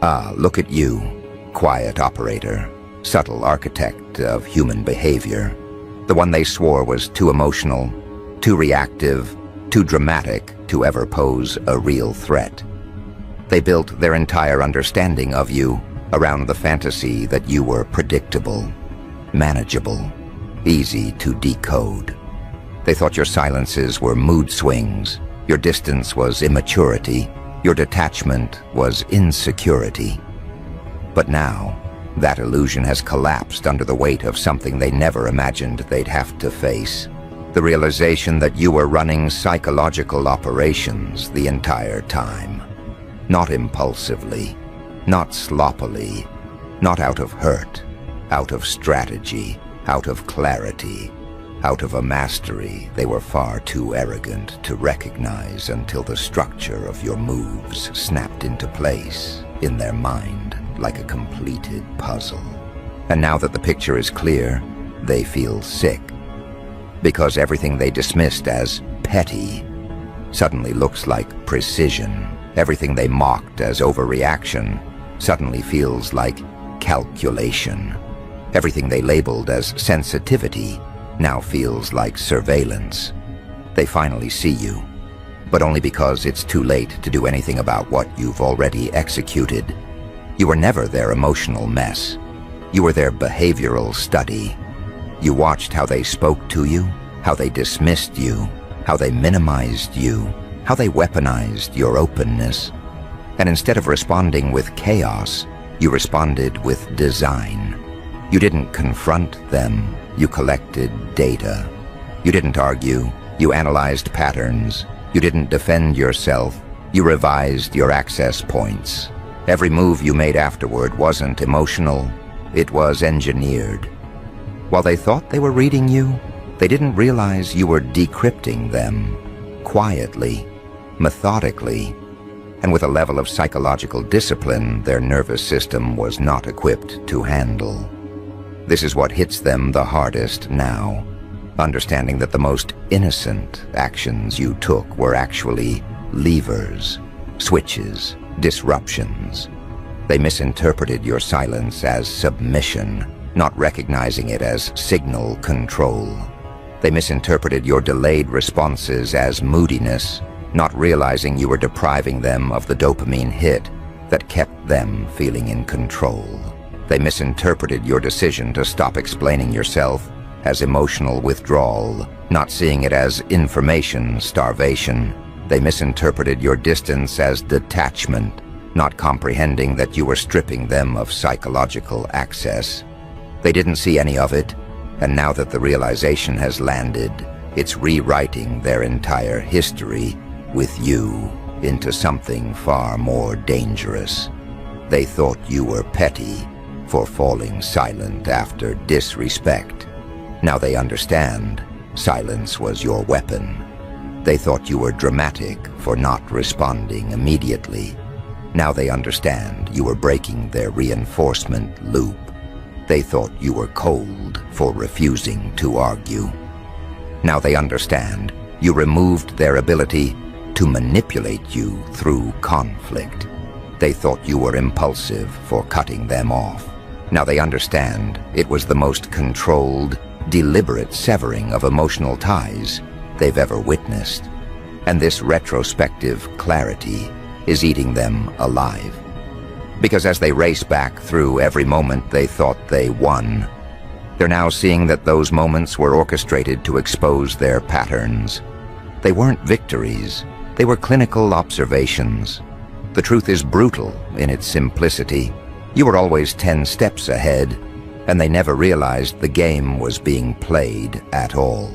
Ah, look at you, quiet operator, subtle architect of human behavior. The one they swore was too emotional, too reactive, too dramatic to ever pose a real threat. They built their entire understanding of you around the fantasy that you were predictable, manageable, easy to decode. They thought your silences were mood swings, your distance was immaturity, your detachment was insecurity. But now, that illusion has collapsed under the weight of something they never imagined they'd have to face. The realization that you were running psychological operations the entire time. Not impulsively, not sloppily, not out of hurt, out of strategy, out of clarity, out of a mastery they were far too arrogant to recognize until the structure of your moves snapped into place in their mind like a completed puzzle. And now that the picture is clear, they feel sick. Because everything they dismissed as petty suddenly looks like precision. Everything they mocked as overreaction suddenly feels like calculation. Everything they labeled as sensitivity now feels like surveillance. They finally see you, but only because it's too late to do anything about what you've already executed. You were never their emotional mess. You were their behavioral study. You watched how they spoke to you, how they dismissed you, how they minimized you, how they weaponized your openness. And instead of responding with chaos, you responded with design. You didn't confront them, you collected data. You didn't argue, you analyzed patterns. You didn't defend yourself, you revised your access points. Every move you made afterward wasn't emotional, it was engineered. While they thought they were reading you, they didn't realize you were decrypting them, quietly, methodically, and with a level of psychological discipline their nervous system was not equipped to handle. This is what hits them the hardest now, understanding that the most innocent actions you took were actually levers, switches, disruptions. They misinterpreted your silence as submission, not recognizing it as signal control. They misinterpreted your delayed responses as moodiness, not realizing you were depriving them of the dopamine hit that kept them feeling in control. They misinterpreted your decision to stop explaining yourself as emotional withdrawal, not seeing it as information starvation. They misinterpreted your distance as detachment, not comprehending that you were stripping them of psychological access. They didn't see any of it, and now that the realization has landed, it's rewriting their entire history with you into something far more dangerous. They thought you were petty for falling silent after disrespect. Now they understand silence was your weapon. They thought you were dramatic for not responding immediately. Now they understand you were breaking their reinforcement loop. They thought you were cold for refusing to argue. Now they understand you removed their ability to manipulate you through conflict. They thought you were impulsive for cutting them off. Now they understand it was the most controlled, deliberate severing of emotional ties they've ever witnessed. And this retrospective clarity is eating them alive. Because as they race back through every moment they thought they won, they're now seeing that those moments were orchestrated to expose their patterns. They weren't victories, they were clinical observations. The truth is brutal in its simplicity. You were always 10 steps ahead, and they never realized the game was being played at all.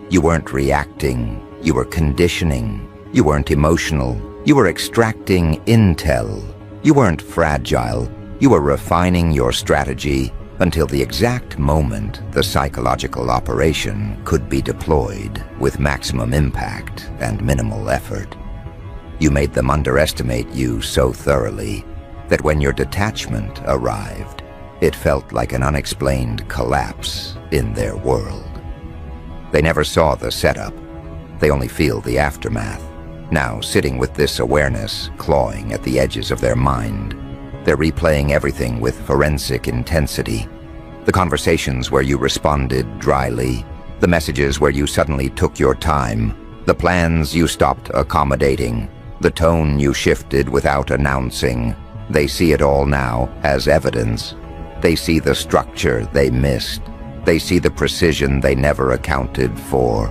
You weren't reacting, you were conditioning. You weren't emotional, you were extracting intel. You weren't fragile, you were refining your strategy until the exact moment the psychological operation could be deployed with maximum impact and minimal effort. You made them underestimate you so thoroughly that when your detachment arrived, it felt like an unexplained collapse in their world. They never saw the setup, they only feel the aftermath. Now, sitting with this awareness clawing at the edges of their mind, They're replaying everything with forensic intensity. The conversations where you responded dryly, the messages where you suddenly took your time, the plans you stopped accommodating, the tone you shifted without announcing. They see it all now as evidence. They see the structure they missed. They see the precision they never accounted for.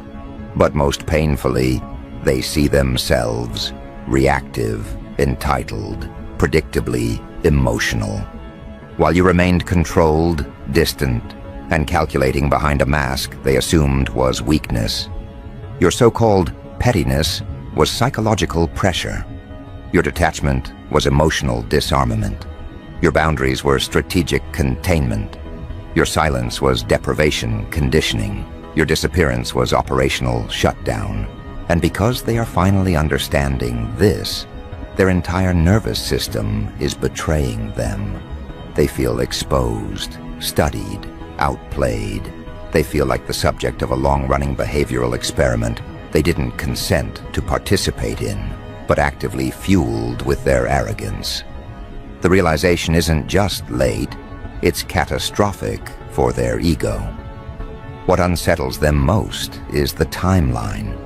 But most painfully, they see themselves, reactive, entitled, predictably emotional. While you remained controlled, distant, and calculating behind a mask they assumed was weakness, your so-called pettiness was psychological pressure. Your detachment was emotional disarmament. Your boundaries were strategic containment. Your silence was deprivation conditioning. Your disappearance was operational shutdown. And because they are finally understanding this, their entire nervous system is betraying them. They feel exposed, studied, outplayed. They feel like the subject of a long-running behavioral experiment they didn't consent to participate in, but actively fueled with their arrogance. The realization isn't just late, it's catastrophic for their ego. What unsettles them most is the timeline.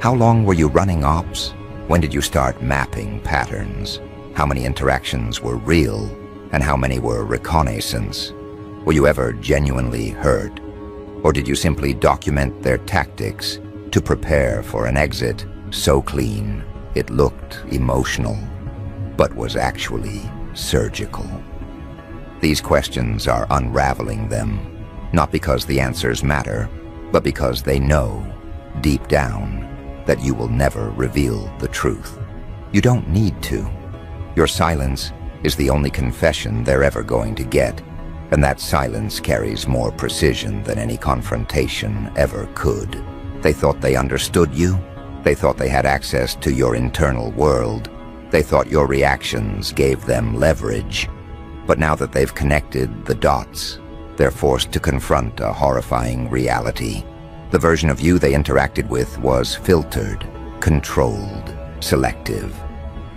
How long were you running ops? When did you start mapping patterns? How many interactions were real, and how many were reconnaissance? Were you ever genuinely hurt? Or did you simply document their tactics to prepare for an exit so clean it looked emotional, but was actually surgical? These questions are unraveling them, not because the answers matter, but because they know, deep down, that you will never reveal the truth. You don't need to. Your silence is the only confession they're ever going to get, and that silence carries more precision than any confrontation ever could. They thought they understood you. They thought they had access to your internal world. They thought your reactions gave them leverage. But now that they've connected the dots, they're forced to confront a horrifying reality. The version of you they interacted with was filtered, controlled, selective.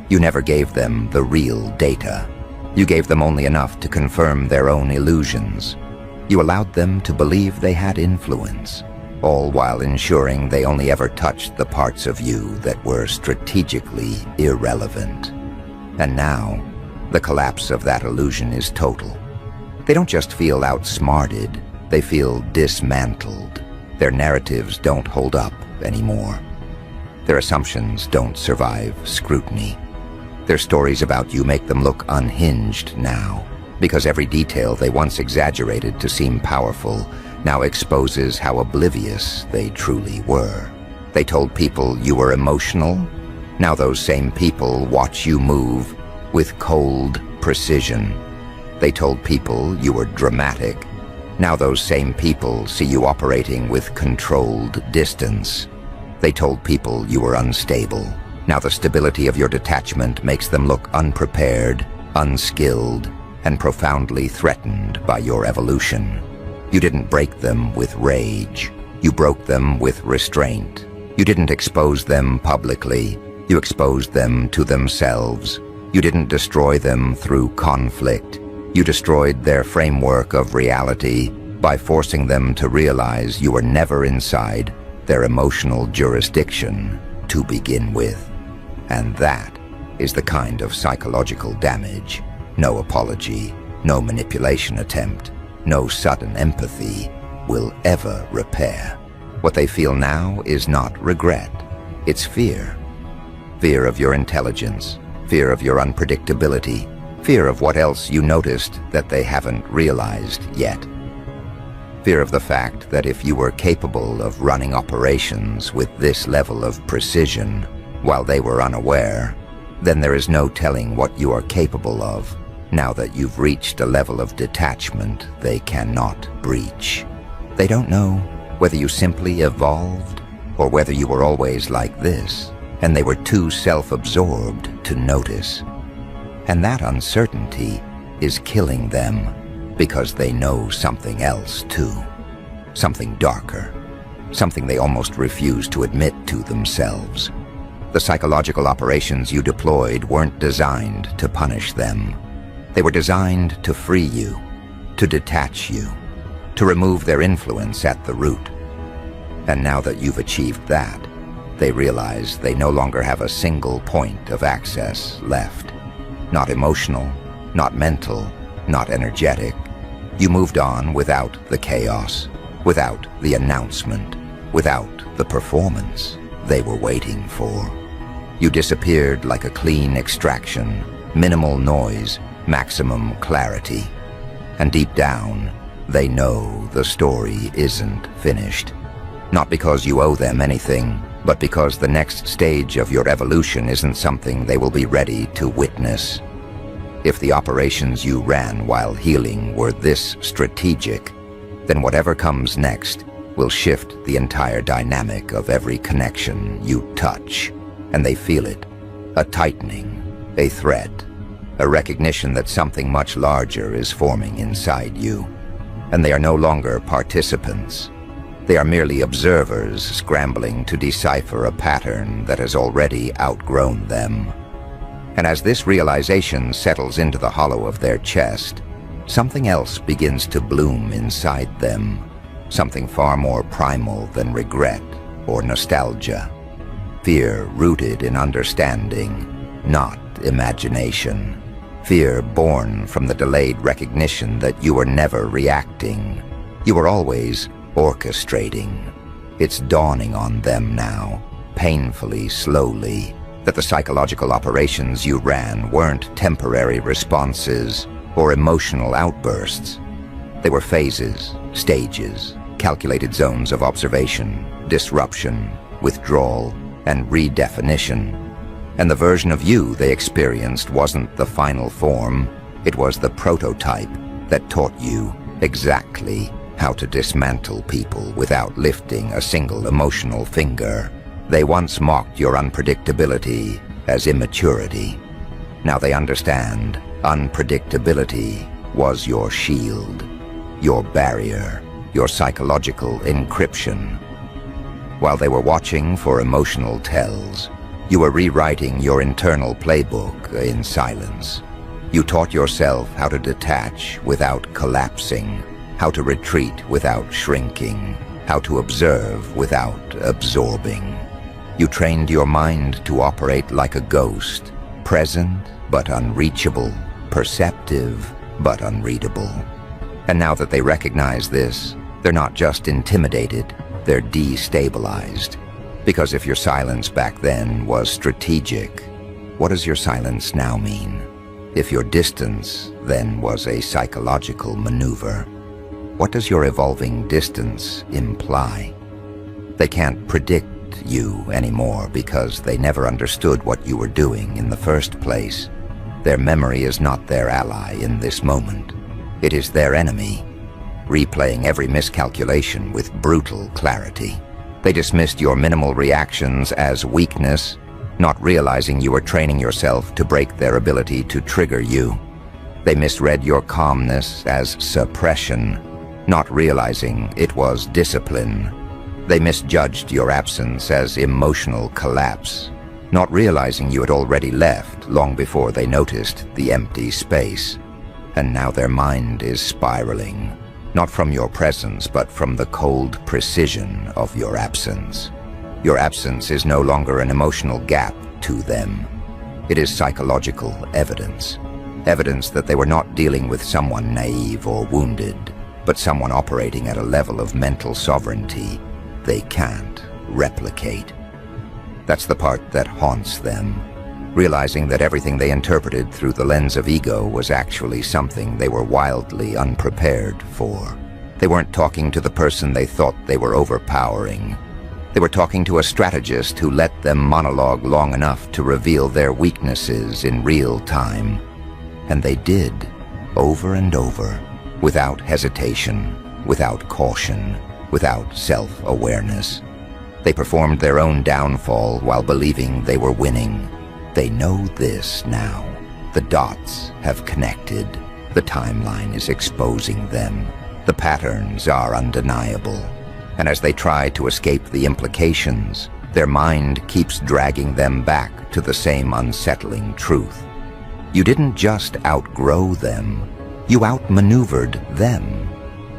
You never gave them the real data. You gave them only enough to confirm their own illusions. You allowed them to believe they had influence, all while ensuring they only ever touched the parts of you that were strategically irrelevant. And now, the collapse of that illusion is total. They don't just feel outsmarted, they feel dismantled. Their narratives don't hold up anymore. Their assumptions don't survive scrutiny. Their stories about you make them look unhinged now, because every detail they once exaggerated to seem powerful now exposes how oblivious they truly were. They told people you were emotional. Now those same people watch you move with cold precision. They told people you were dramatic. Now those same people see you operating with controlled distance. They told people you were unstable. Now the stability of your detachment makes them look unprepared, unskilled, and profoundly threatened by your evolution. You didn't break them with rage. You broke them with restraint. You didn't expose them publicly. You exposed them to themselves. You didn't destroy them through conflict. You destroyed their framework of reality by forcing them to realize you were never inside their emotional jurisdiction to begin with. And that is the kind of psychological damage no apology, no manipulation attempt, no sudden empathy will ever repair. What they feel now is not regret, it's fear. Fear of your intelligence, fear of your unpredictability, fear of what else you noticed that they haven't realized yet. Fear of the fact that if you were capable of running operations with this level of precision while they were unaware, then there is no telling what you are capable of now that you've reached a level of detachment they cannot breach. They don't know whether you simply evolved or whether you were always like this, and they were too self-absorbed to notice. And that uncertainty is killing them because they know something else too. Something darker. Something they almost refuse to admit to themselves. The psychological operations you deployed weren't designed to punish them. They were designed to free you, to detach you, to remove their influence at the root. And now that you've achieved that, they realize they no longer have a single point of access left. Not emotional, not mental, not energetic. You moved on without the chaos, without the announcement, without the performance they were waiting for. You disappeared like a clean extraction, minimal noise, maximum clarity. And deep down, they know the story isn't finished. Not because you owe them anything, but because the next stage of your evolution isn't something they will be ready to witness. If the operations you ran while healing were this strategic, then whatever comes next will shift the entire dynamic of every connection you touch. And they feel it. A tightening, a threat, a recognition that something much larger is forming inside you. And they are no longer participants. They are merely observers scrambling to decipher a pattern that has already outgrown them. And as this realization settles into the hollow of their chest, something else begins to bloom inside them, something far more primal than regret or nostalgia. Fear rooted in understanding, not imagination. Fear born from the delayed recognition that you were never reacting. You were always orchestrating. It's dawning on them now, painfully, slowly, that the psychological operations you ran weren't temporary responses or emotional outbursts. They were phases, stages, calculated zones of observation, disruption, withdrawal, and redefinition. And the version of you they experienced wasn't the final form, it was the prototype that taught you exactly how to dismantle people without lifting a single emotional finger. They once mocked your unpredictability as immaturity. Now they understand unpredictability was your shield, your barrier, your psychological encryption. While they were watching for emotional tells, you were rewriting your internal playbook in silence. You taught yourself how to detach without collapsing, how to retreat without shrinking, how to observe without absorbing. You trained your mind to operate like a ghost, present but unreachable, perceptive but unreadable. And now that they recognize this, they're not just intimidated, they're destabilized. Because if your silence back then was strategic, what does your silence now mean? If your distance then was a psychological maneuver, what does your evolving distance imply? They can't predict you anymore because they never understood what you were doing in the first place. Their memory is not their ally in this moment. It is their enemy, replaying every miscalculation with brutal clarity. They dismissed your minimal reactions as weakness, not realizing you were training yourself to break their ability to trigger you. They misread your calmness as suppression, not realizing it was discipline. They misjudged your absence as emotional collapse, not realizing you had already left long before they noticed the empty space. And now their mind is spiraling, not from your presence, but from the cold precision of your absence. Your absence is no longer an emotional gap to them. It is psychological evidence. Evidence that they were not dealing with someone naive or wounded, but someone operating at a level of mental sovereignty they can't replicate. That's the part that haunts them, realizing that everything they interpreted through the lens of ego was actually something they were wildly unprepared for. They weren't talking to the person they thought they were overpowering. They were talking to a strategist who let them monologue long enough to reveal their weaknesses in real time. And they did, over and over, without hesitation, without caution, without self-awareness. They performed their own downfall while believing they were winning. They know this now. The dots have connected. The timeline is exposing them. The patterns are undeniable. And as they try to escape the implications, their mind keeps dragging them back to the same unsettling truth. You didn't just outgrow them, you outmaneuvered them.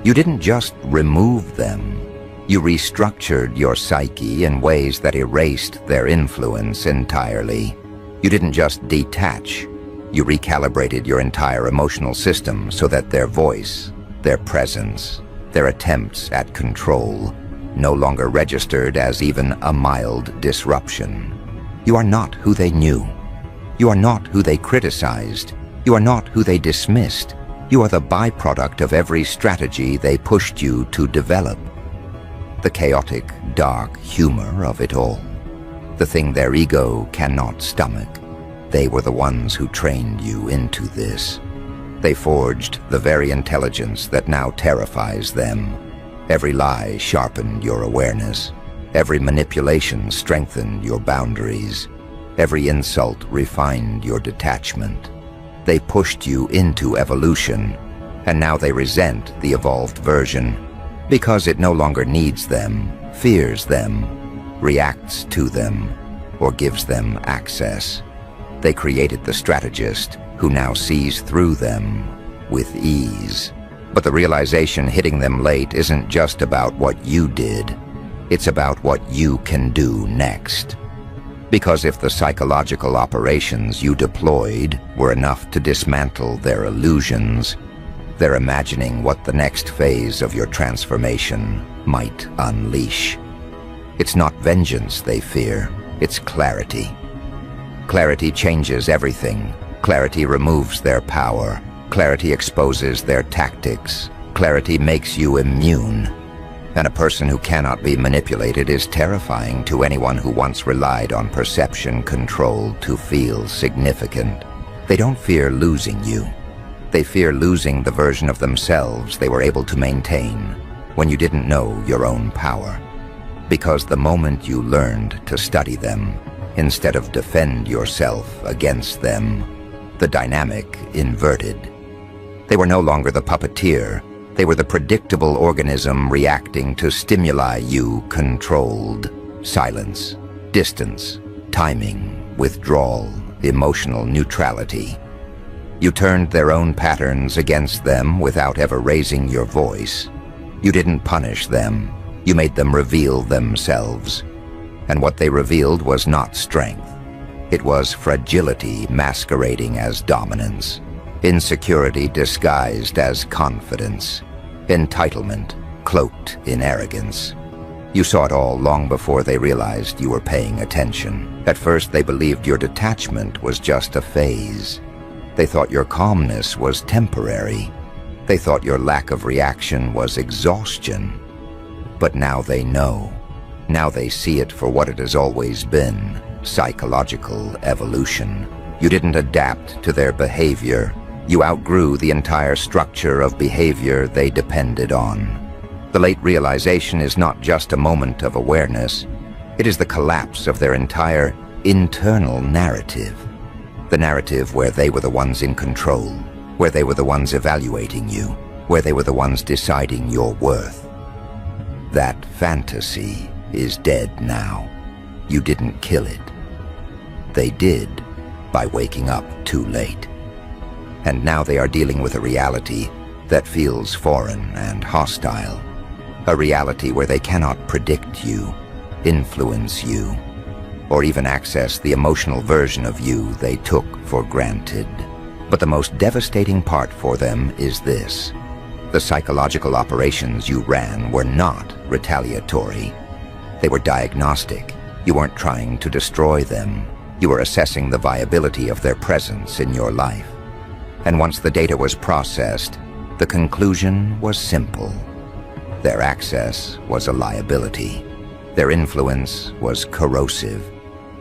You didn't just remove them, you restructured your psyche in ways that erased their influence entirely. You didn't just detach, you recalibrated your entire emotional system so that their voice, their presence, their attempts at control no longer registered as even a mild disruption. You are not who they knew. You are not who they criticized. You are not who they dismissed. You are the byproduct of every strategy they pushed you to develop. The chaotic, dark humor of it all. The thing their ego cannot stomach. They were the ones who trained you into this. They forged the very intelligence that now terrifies them. Every lie sharpened your awareness. Every manipulation strengthened your boundaries. Every insult refined your detachment. They pushed you into evolution, and now they resent the evolved version because it no longer needs them, fears them, reacts to them, or gives them access. They created the strategist who now sees through them with ease. But the realization hitting them late isn't just about what you did. It's about what you can do next. Because if the psychological operations you deployed were enough to dismantle their illusions, they're imagining what the next phase of your transformation might unleash. It's not vengeance they fear, it's clarity. Clarity changes everything. Clarity removes their power. Clarity exposes their tactics. Clarity makes you immune. And a person who cannot be manipulated is terrifying to anyone who once relied on perception control to feel significant. They don't fear losing you. They fear losing the version of themselves they were able to maintain when you didn't know your own power. Because the moment you learned to study them, instead of defend yourself against them, the dynamic inverted. They were no longer the puppeteer. They were the predictable organism reacting to stimuli you controlled. Silence, distance, timing, withdrawal, emotional neutrality. You turned their own patterns against them without ever raising your voice. You didn't punish them. You made them reveal themselves. And what they revealed was not strength. It was fragility masquerading as dominance. Insecurity disguised as confidence. Entitlement cloaked in arrogance. You saw it all long before they realized you were paying attention. At first they believed your detachment was just a phase. They thought your calmness was temporary. They thought your lack of reaction was exhaustion. But now they know. Now they see it for what it has always been, psychological evolution. You didn't adapt to their behavior. You outgrew the entire structure of behavior they depended on. The late realization is not just a moment of awareness. It is the collapse of their entire internal narrative. The narrative where they were the ones in control, where they were the ones evaluating you, where they were the ones deciding your worth. That fantasy is dead now. You didn't kill it. They did by waking up too late. And now they are dealing with a reality that feels foreign and hostile. A reality where they cannot predict you, influence you, or even access the emotional version of you they took for granted. But the most devastating part for them is this. The psychological operations you ran were not retaliatory. They were diagnostic. You weren't trying to destroy them. You were assessing the viability of their presence in your life. And once the data was processed, the conclusion was simple. Their access was a liability. Their influence was corrosive.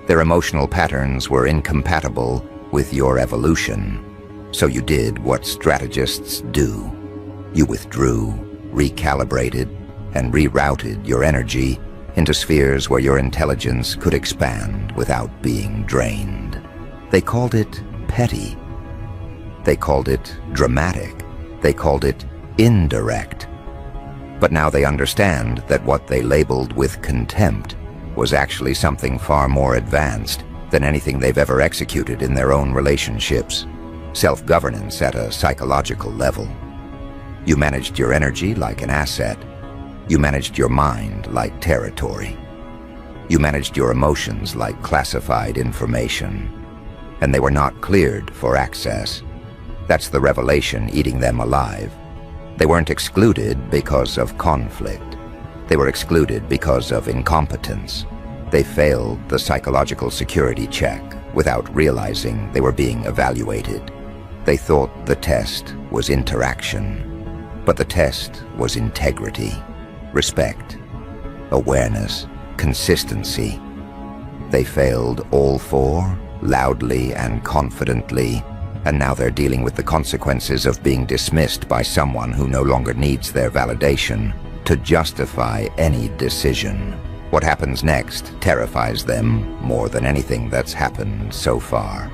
Their emotional patterns were incompatible with your evolution. So you did what strategists do. You withdrew, recalibrated, and rerouted your energy into spheres where your intelligence could expand without being drained. They called it petty. They called it dramatic. They called it indirect. But now they understand that what they labeled with contempt was actually something far more advanced than anything they've ever executed in their own relationships. self-governance at a psychological level. You managed your energy like an asset. You managed your mind like territory. You managed your emotions like classified information. And they were not cleared for access. That's the revelation eating them alive. They weren't excluded because of conflict. They were excluded because of incompetence. They failed the psychological security check without realizing they were being evaluated. They thought the test was interaction, but the test was integrity, respect, awareness, consistency. They failed all four, loudly and confidently, and now they're dealing with the consequences of being dismissed by someone who no longer needs their validation to justify any decision. What happens next terrifies them more than anything that's happened so far.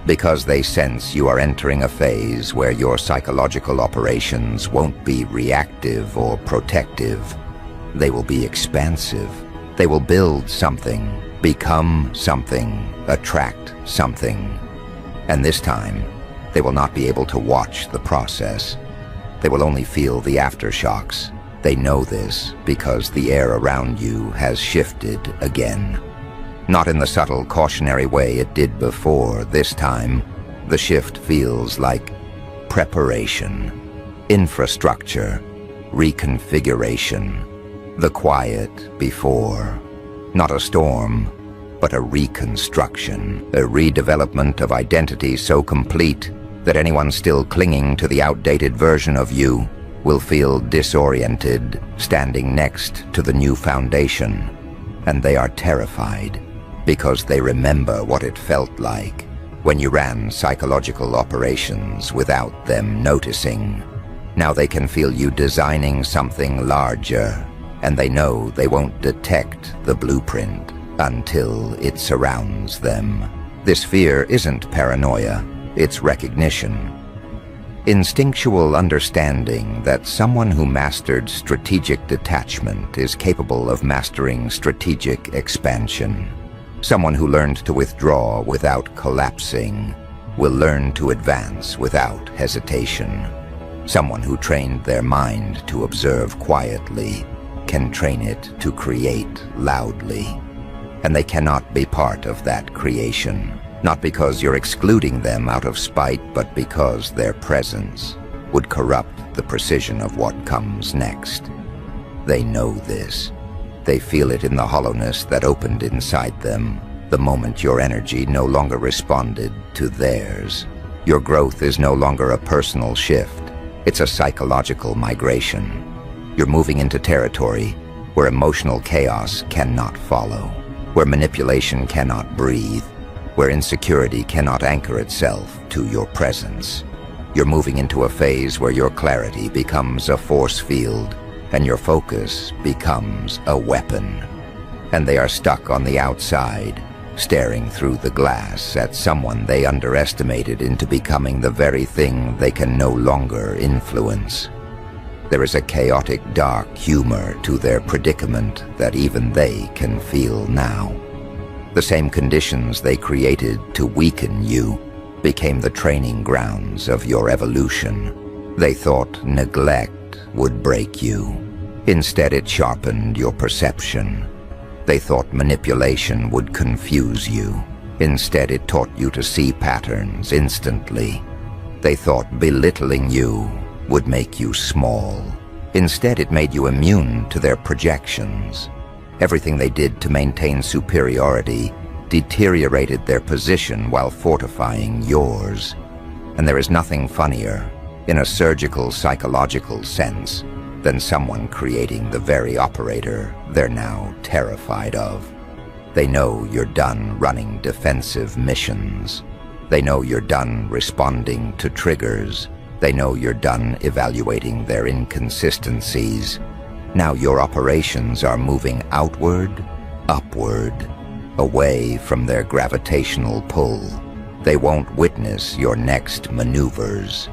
Because they sense you are entering a phase where your psychological operations won't be reactive or protective. They will be expansive. They will build something, become something, attract something. And this time, they will not be able to watch the process. They will only feel the aftershocks. They know this because the air around you has shifted again. Not in the subtle cautionary way it did before. This time, the shift feels like preparation, infrastructure, reconfiguration. The quiet before. Not a storm, but a reconstruction, a redevelopment of identity so complete that anyone still clinging to the outdated version of you will feel disoriented standing next to the new foundation. And they are terrified because they remember what it felt like when you ran psychological operations without them noticing. Now they can feel you designing something larger, and they know they won't detect the blueprint until it surrounds them. This fear isn't paranoia, it's recognition. Instinctual understanding that someone who mastered strategic detachment is capable of mastering strategic expansion. Someone who learned to withdraw without collapsing will learn to advance without hesitation. Someone who trained their mind to observe quietly can train it to create loudly. And they cannot be part of that creation. Not because you're excluding them out of spite, but because their presence would corrupt the precision of what comes next. They know this. They feel it in the hollowness that opened inside them the moment your energy no longer responded to theirs. Your growth is no longer a personal shift. It's a psychological migration. You're moving into territory where emotional chaos cannot follow, where manipulation cannot breathe, where insecurity cannot anchor itself to your presence. You're moving into a phase where your clarity becomes a force field and your focus becomes a weapon. And they are stuck on the outside, staring through the glass at someone they underestimated into becoming the very thing they can no longer influence. There is a chaotic, dark humor to their predicament that even they can feel now. The same conditions they created to weaken you became the training grounds of your evolution. They thought neglect would break you. Instead, it sharpened your perception. They thought manipulation would confuse you. Instead, it taught you to see patterns instantly. They thought belittling you would make you small. Instead, it made you immune to their projections. Everything they did to maintain superiority deteriorated their position while fortifying yours. And there is nothing funnier, in a surgical psychological sense, than someone creating the very operator they're now terrified of. They know you're done running defensive missions. They know you're done responding to triggers. They know you're done evaluating their inconsistencies. Now your operations are moving outward, upward, away from their gravitational pull. They won't witness your next maneuvers.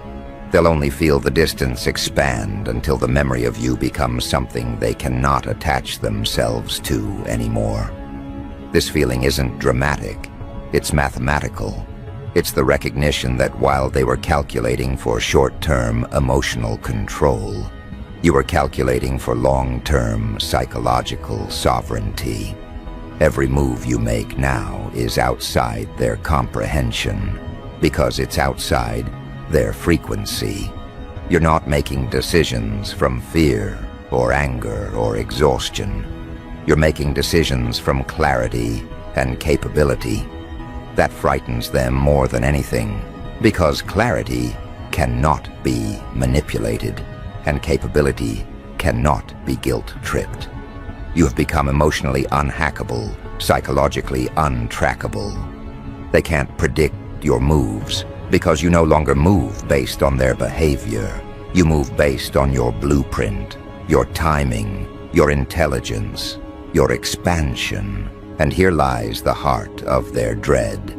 They'll only feel the distance expand until the memory of you becomes something they cannot attach themselves to anymore. This feeling isn't dramatic, it's mathematical. It's the recognition that while they were calculating for short-term emotional control, you were calculating for long-term psychological sovereignty. Every move you make now is outside their comprehension, because it's outside their frequency. You're not making decisions from fear or anger or exhaustion. You're making decisions from clarity and capability. That frightens them more than anything, because clarity cannot be manipulated, and capability cannot be guilt-tripped. You have become emotionally unhackable, psychologically untrackable. They can't predict your moves, because you no longer move based on their behavior. You move based on your blueprint, your timing, your intelligence, your expansion. And here lies the heart of their dread.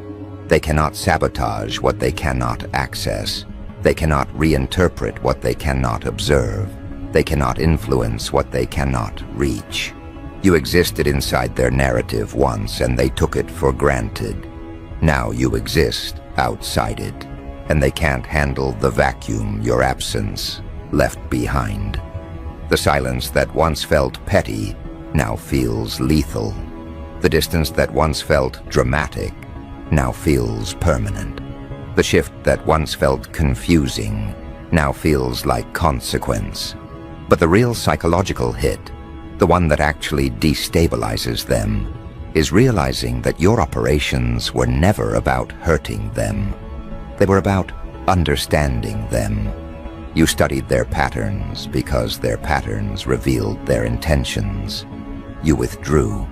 They cannot sabotage what they cannot access. They cannot reinterpret what they cannot observe. They cannot influence what they cannot reach. You existed inside their narrative once, and they took it for granted. Now you exist outside it, and they can't handle the vacuum your absence left behind. The silence that once felt petty now feels lethal. The distance that once felt dramatic now feels permanent. The shift that once felt confusing now feels like consequence. But the real psychological hit, the one that actually destabilizes them, is realizing that your operations were never about hurting them. They were about understanding them. You studied their patterns because their patterns revealed their intentions. You withdrew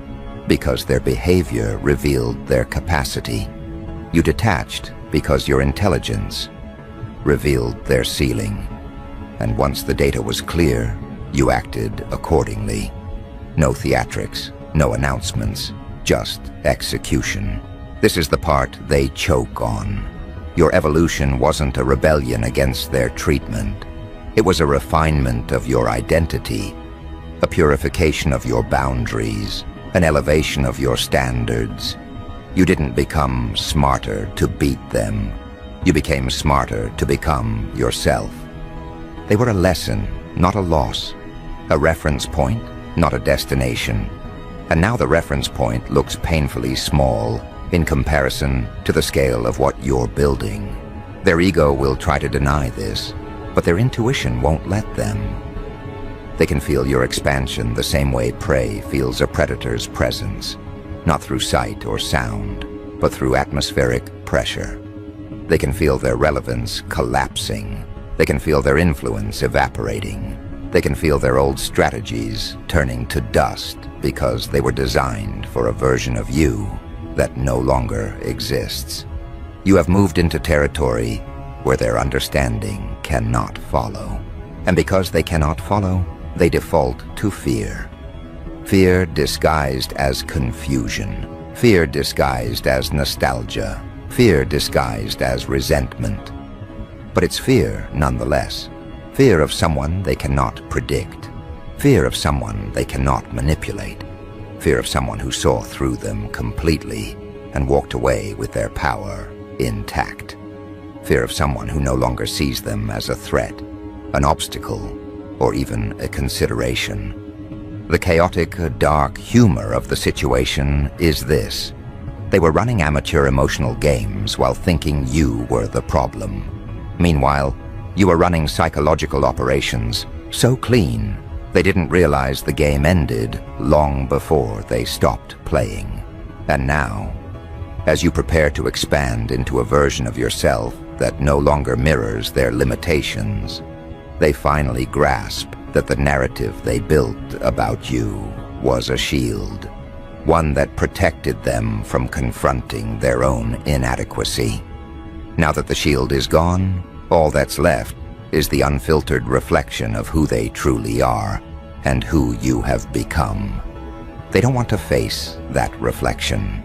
because their behavior revealed their capacity. You detached because your intelligence revealed their ceiling. And once the data was clear, you acted accordingly. No theatrics, no announcements, just execution. This is the part they choke on. Your evolution wasn't a rebellion against their treatment. It was a refinement of your identity, a purification of your boundaries, an elevation of your standards. You didn't become smarter to beat them. You became smarter to become yourself. They were a lesson, not a loss. A reference point, not a destination. And now the reference point looks painfully small in comparison to the scale of what you're building. Their ego will try to deny this, but their intuition won't let them. They can feel your expansion the same way prey feels a predator's presence, not through sight or sound, but through atmospheric pressure. They can feel their relevance collapsing. They can feel their influence evaporating. They can feel their old strategies turning to dust because they were designed for a version of you that no longer exists. You have moved into territory where their understanding cannot follow. And because they cannot follow, they default to fear. Fear disguised as confusion. Fear disguised as nostalgia. Fear disguised as resentment. But it's fear nonetheless. Fear of someone they cannot predict. Fear of someone they cannot manipulate. Fear of someone who saw through them completely and walked away with their power intact. Fear of someone who no longer sees them as a threat, an obstacle, or even a consideration. The chaotic, dark humor of the situation is this. They were running amateur emotional games while thinking you were the problem. Meanwhile, you were running psychological operations so clean they didn't realize the game ended long before they stopped playing. And now, as you prepare to expand into a version of yourself that no longer mirrors their limitations, they finally grasp that the narrative they built about you was a shield, one that protected them from confronting their own inadequacy. Now that the shield is gone, all that's left is the unfiltered reflection of who they truly are and who you have become. They don't want to face that reflection.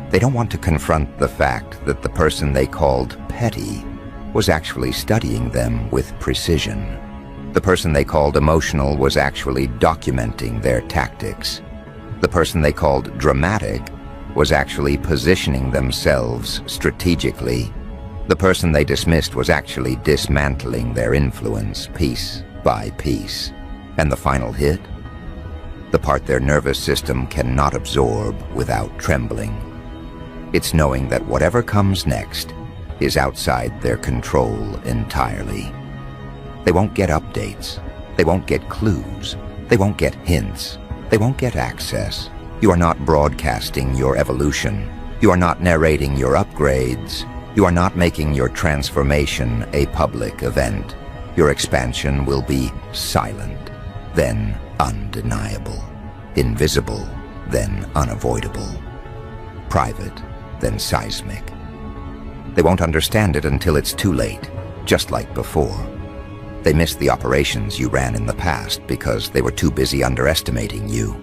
They don't want to confront the fact that the person they called petty was actually studying them with precision. The person they called emotional was actually documenting their tactics. The person they called dramatic was actually positioning themselves strategically The person they dismissed was actually dismantling their influence piece by piece. And the final hit? The part their nervous system cannot absorb without trembling. It's knowing that whatever comes next is outside their control entirely. They won't get updates. They won't get clues. They won't get hints. They won't get access. You are not broadcasting your evolution. You are not narrating your upgrades. You are not making your transformation a public event. Your expansion will be silent, then undeniable, invisible, then unavoidable, private, then seismic. They won't understand it until it's too late, just like before. They missed the operations you ran in the past because they were too busy underestimating you.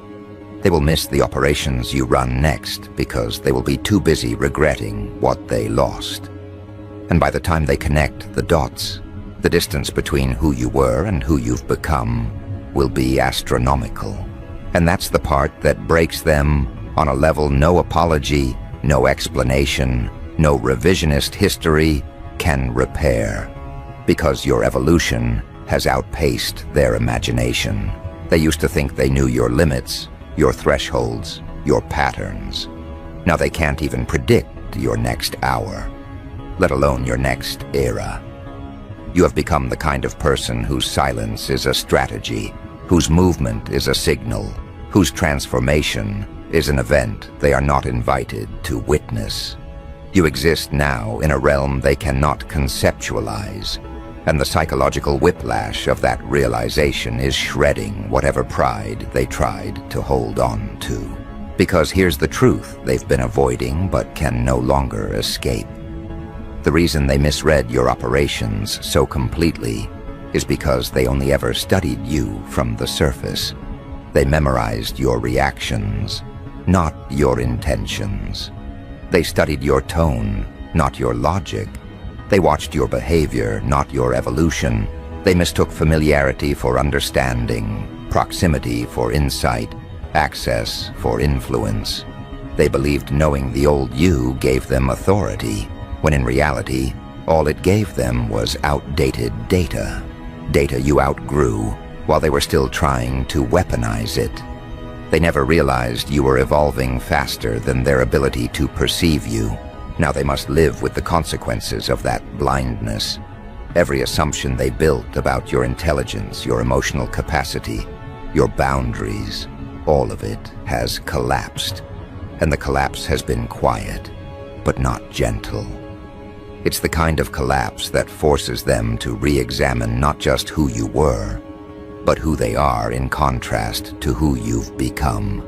They will miss the operations you run next because they will be too busy regretting what they lost. And by the time they connect the dots, the distance between who you were and who you've become will be astronomical. And that's the part that breaks them on a level no apology, no explanation, no revisionist history can repair. Because your evolution has outpaced their imagination. They used to think they knew your limits, your thresholds, your patterns. Now they can't even predict your next hour, let alone your next era. You have become the kind of person whose silence is a strategy, whose movement is a signal, whose transformation is an event they are not invited to witness. You exist now in a realm they cannot conceptualize, and the psychological whiplash of that realization is shredding whatever pride they tried to hold on to. Because here's the truth they've been avoiding but can no longer escape. The reason they misread your operations so completely is because they only ever studied you from the surface. They memorized your reactions, not your intentions. They studied your tone, not your logic. They watched your behavior, not your evolution. They mistook familiarity for understanding, proximity for insight, access for influence. They believed knowing the old you gave them authority, when in reality, all it gave them was outdated data. Data you outgrew while they were still trying to weaponize it. They never realized you were evolving faster than their ability to perceive you. Now they must live with the consequences of that blindness. Every assumption they built about your intelligence, your emotional capacity, your boundaries, all of it has collapsed. And the collapse has been quiet, but not gentle. It's the kind of collapse that forces them to re-examine not just who you were, but who they are in contrast to who you've become.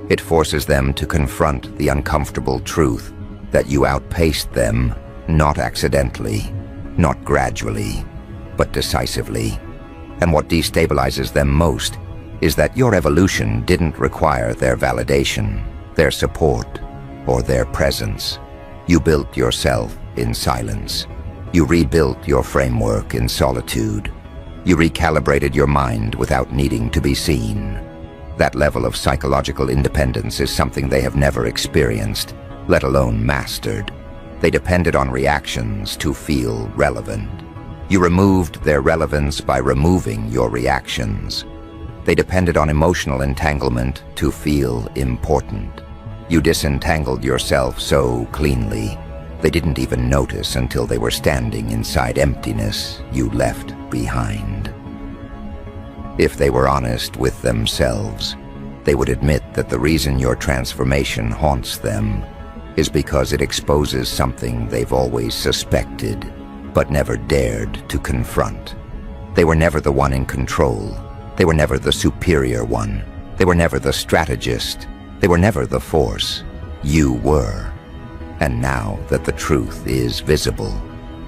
It forces them to confront the uncomfortable truth that you outpaced them, not accidentally, not gradually, but decisively. And what destabilizes them most is that your evolution didn't require their validation, their support, or their presence. You built yourself in silence. You rebuilt your framework in solitude. You recalibrated your mind without needing to be seen. That level of psychological independence is something they have never experienced, let alone mastered. They depended on reactions to feel relevant. You removed their relevance by removing your reactions. They depended on emotional entanglement to feel important. You disentangled yourself so cleanly, they didn't even notice until they were standing inside emptiness you left behind. If they were honest with themselves, they would admit that the reason your transformation haunts them is because it exposes something they've always suspected, but never dared to confront. They were never the one in control. They were never the superior one. They were never the strategist. They were never the force. You were. And now that the truth is visible,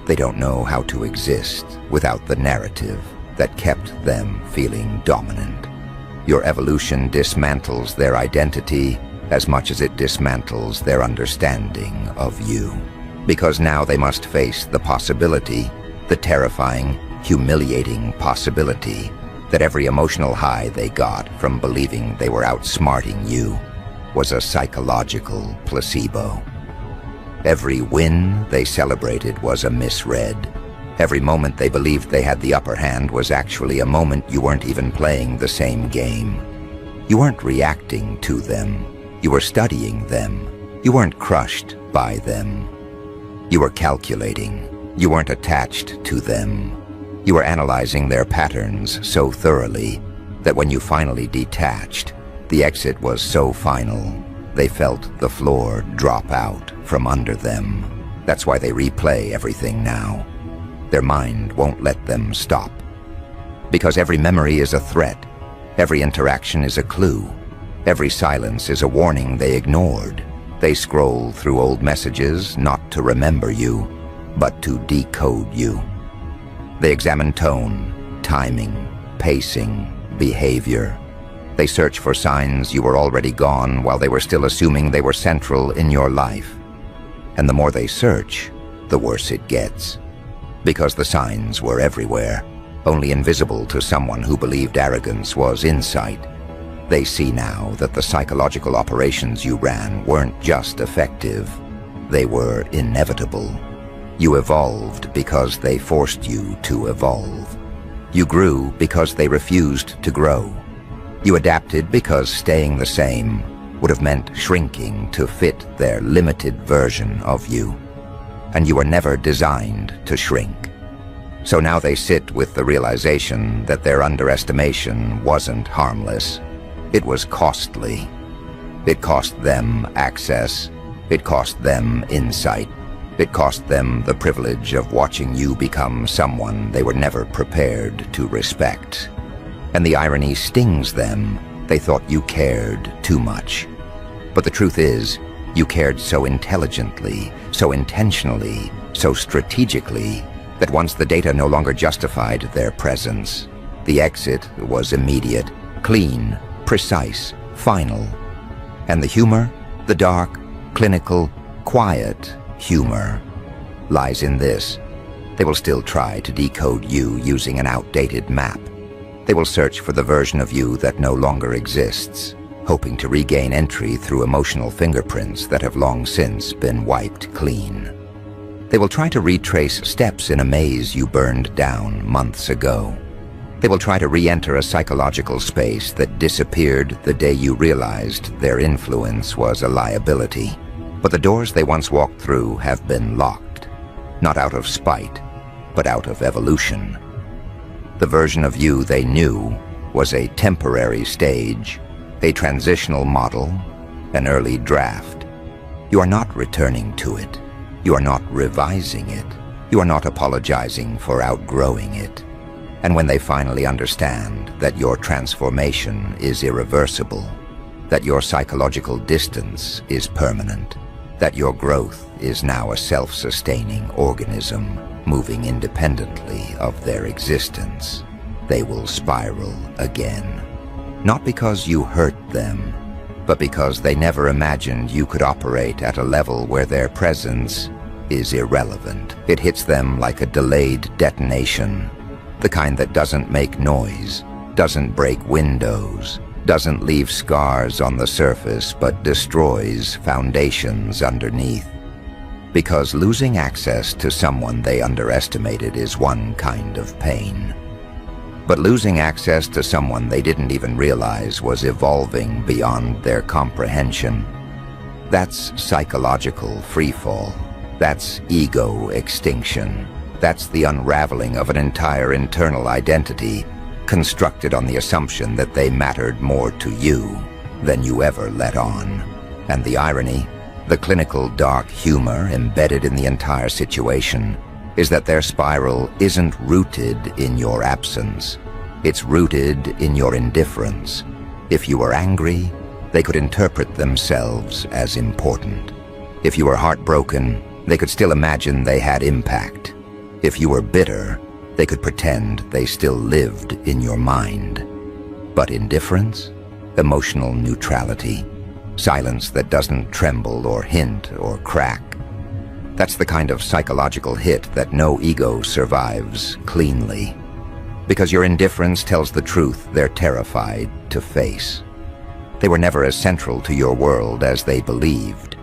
they don't know how to exist without the narrative that kept them feeling dominant. Your evolution dismantles their identity as much as it dismantles their understanding of you. Because now they must face the possibility, the terrifying, humiliating possibility, that every emotional high they got from believing they were outsmarting you was a psychological placebo. Every win they celebrated was a misread. Every moment they believed they had the upper hand was actually a moment you weren't even playing the same game. You weren't reacting to them. You were studying them. You weren't crushed by them. You were calculating. You weren't attached to them. You were analyzing their patterns so thoroughly that when you finally detached, the exit was so final, they felt the floor drop out from under them. That's why they replay everything now. Their mind won't let them stop. Because every memory is a threat. Every interaction is a clue. Every silence is a warning they ignored. They scroll through old messages not to remember you, but to decode you. They examine tone, timing, pacing, behavior. They search for signs you were already gone while they were still assuming they were central in your life. And the more they search, the worse it gets. Because the signs were everywhere, only invisible to someone who believed arrogance was insight. They see now that the psychological operations you ran weren't just effective, they were inevitable. You evolved because they forced you to evolve. You grew because they refused to grow. You adapted because staying the same would have meant shrinking to fit their limited version of you. And you were never designed to shrink. So now they sit with the realization that their underestimation wasn't harmless. It was costly. It cost them access. It cost them insight. It cost them the privilege of watching you become someone they were never prepared to respect. And the irony stings them. They thought you cared too much. But the truth is, you cared so intelligently, so intentionally, so strategically, that once the data no longer justified their presence, the exit was immediate, clean, precise, final. And the humor, the dark, clinical, quiet humor, lies in this. They will still try to decode you using an outdated map. They will search for the version of you that no longer exists, hoping to regain entry through emotional fingerprints that have long since been wiped clean. They will try to retrace steps in a maze you burned down months ago. They will try to re-enter a psychological space that disappeared the day you realized their influence was a liability. But the doors they once walked through have been locked, not out of spite, but out of evolution. The version of you they knew was a temporary stage, a transitional model, an early draft. You are not returning to it. You are not revising it. You are not apologizing for outgrowing it. And when they finally understand that your transformation is irreversible, that your psychological distance is permanent, that your growth is now a self-sustaining organism moving independently of their existence, they will spiral again. Not because you hurt them, but because they never imagined you could operate at a level where their presence is irrelevant. It hits them like a delayed detonation, the kind that doesn't make noise, doesn't break windows, doesn't leave scars on the surface, but destroys foundations underneath. Because losing access to someone they underestimated is one kind of pain. But losing access to someone they didn't even realize was evolving beyond their comprehension, that's psychological freefall. That's ego extinction. That's the unraveling of an entire internal identity constructed on the assumption that they mattered more to you than you ever let on. And the irony, the clinical dark humor embedded in the entire situation, is that their spiral isn't rooted in your absence. It's rooted in your indifference. If you were angry, they could interpret themselves as important. If you were heartbroken, they could still imagine they had impact. If you were bitter, they could pretend they still lived in your mind. But indifference, emotional neutrality, silence that doesn't tremble or hint or crack, that's the kind of psychological hit that no ego survives cleanly. Because your indifference tells the truth they're terrified to face. They were never as central to your world as they believed.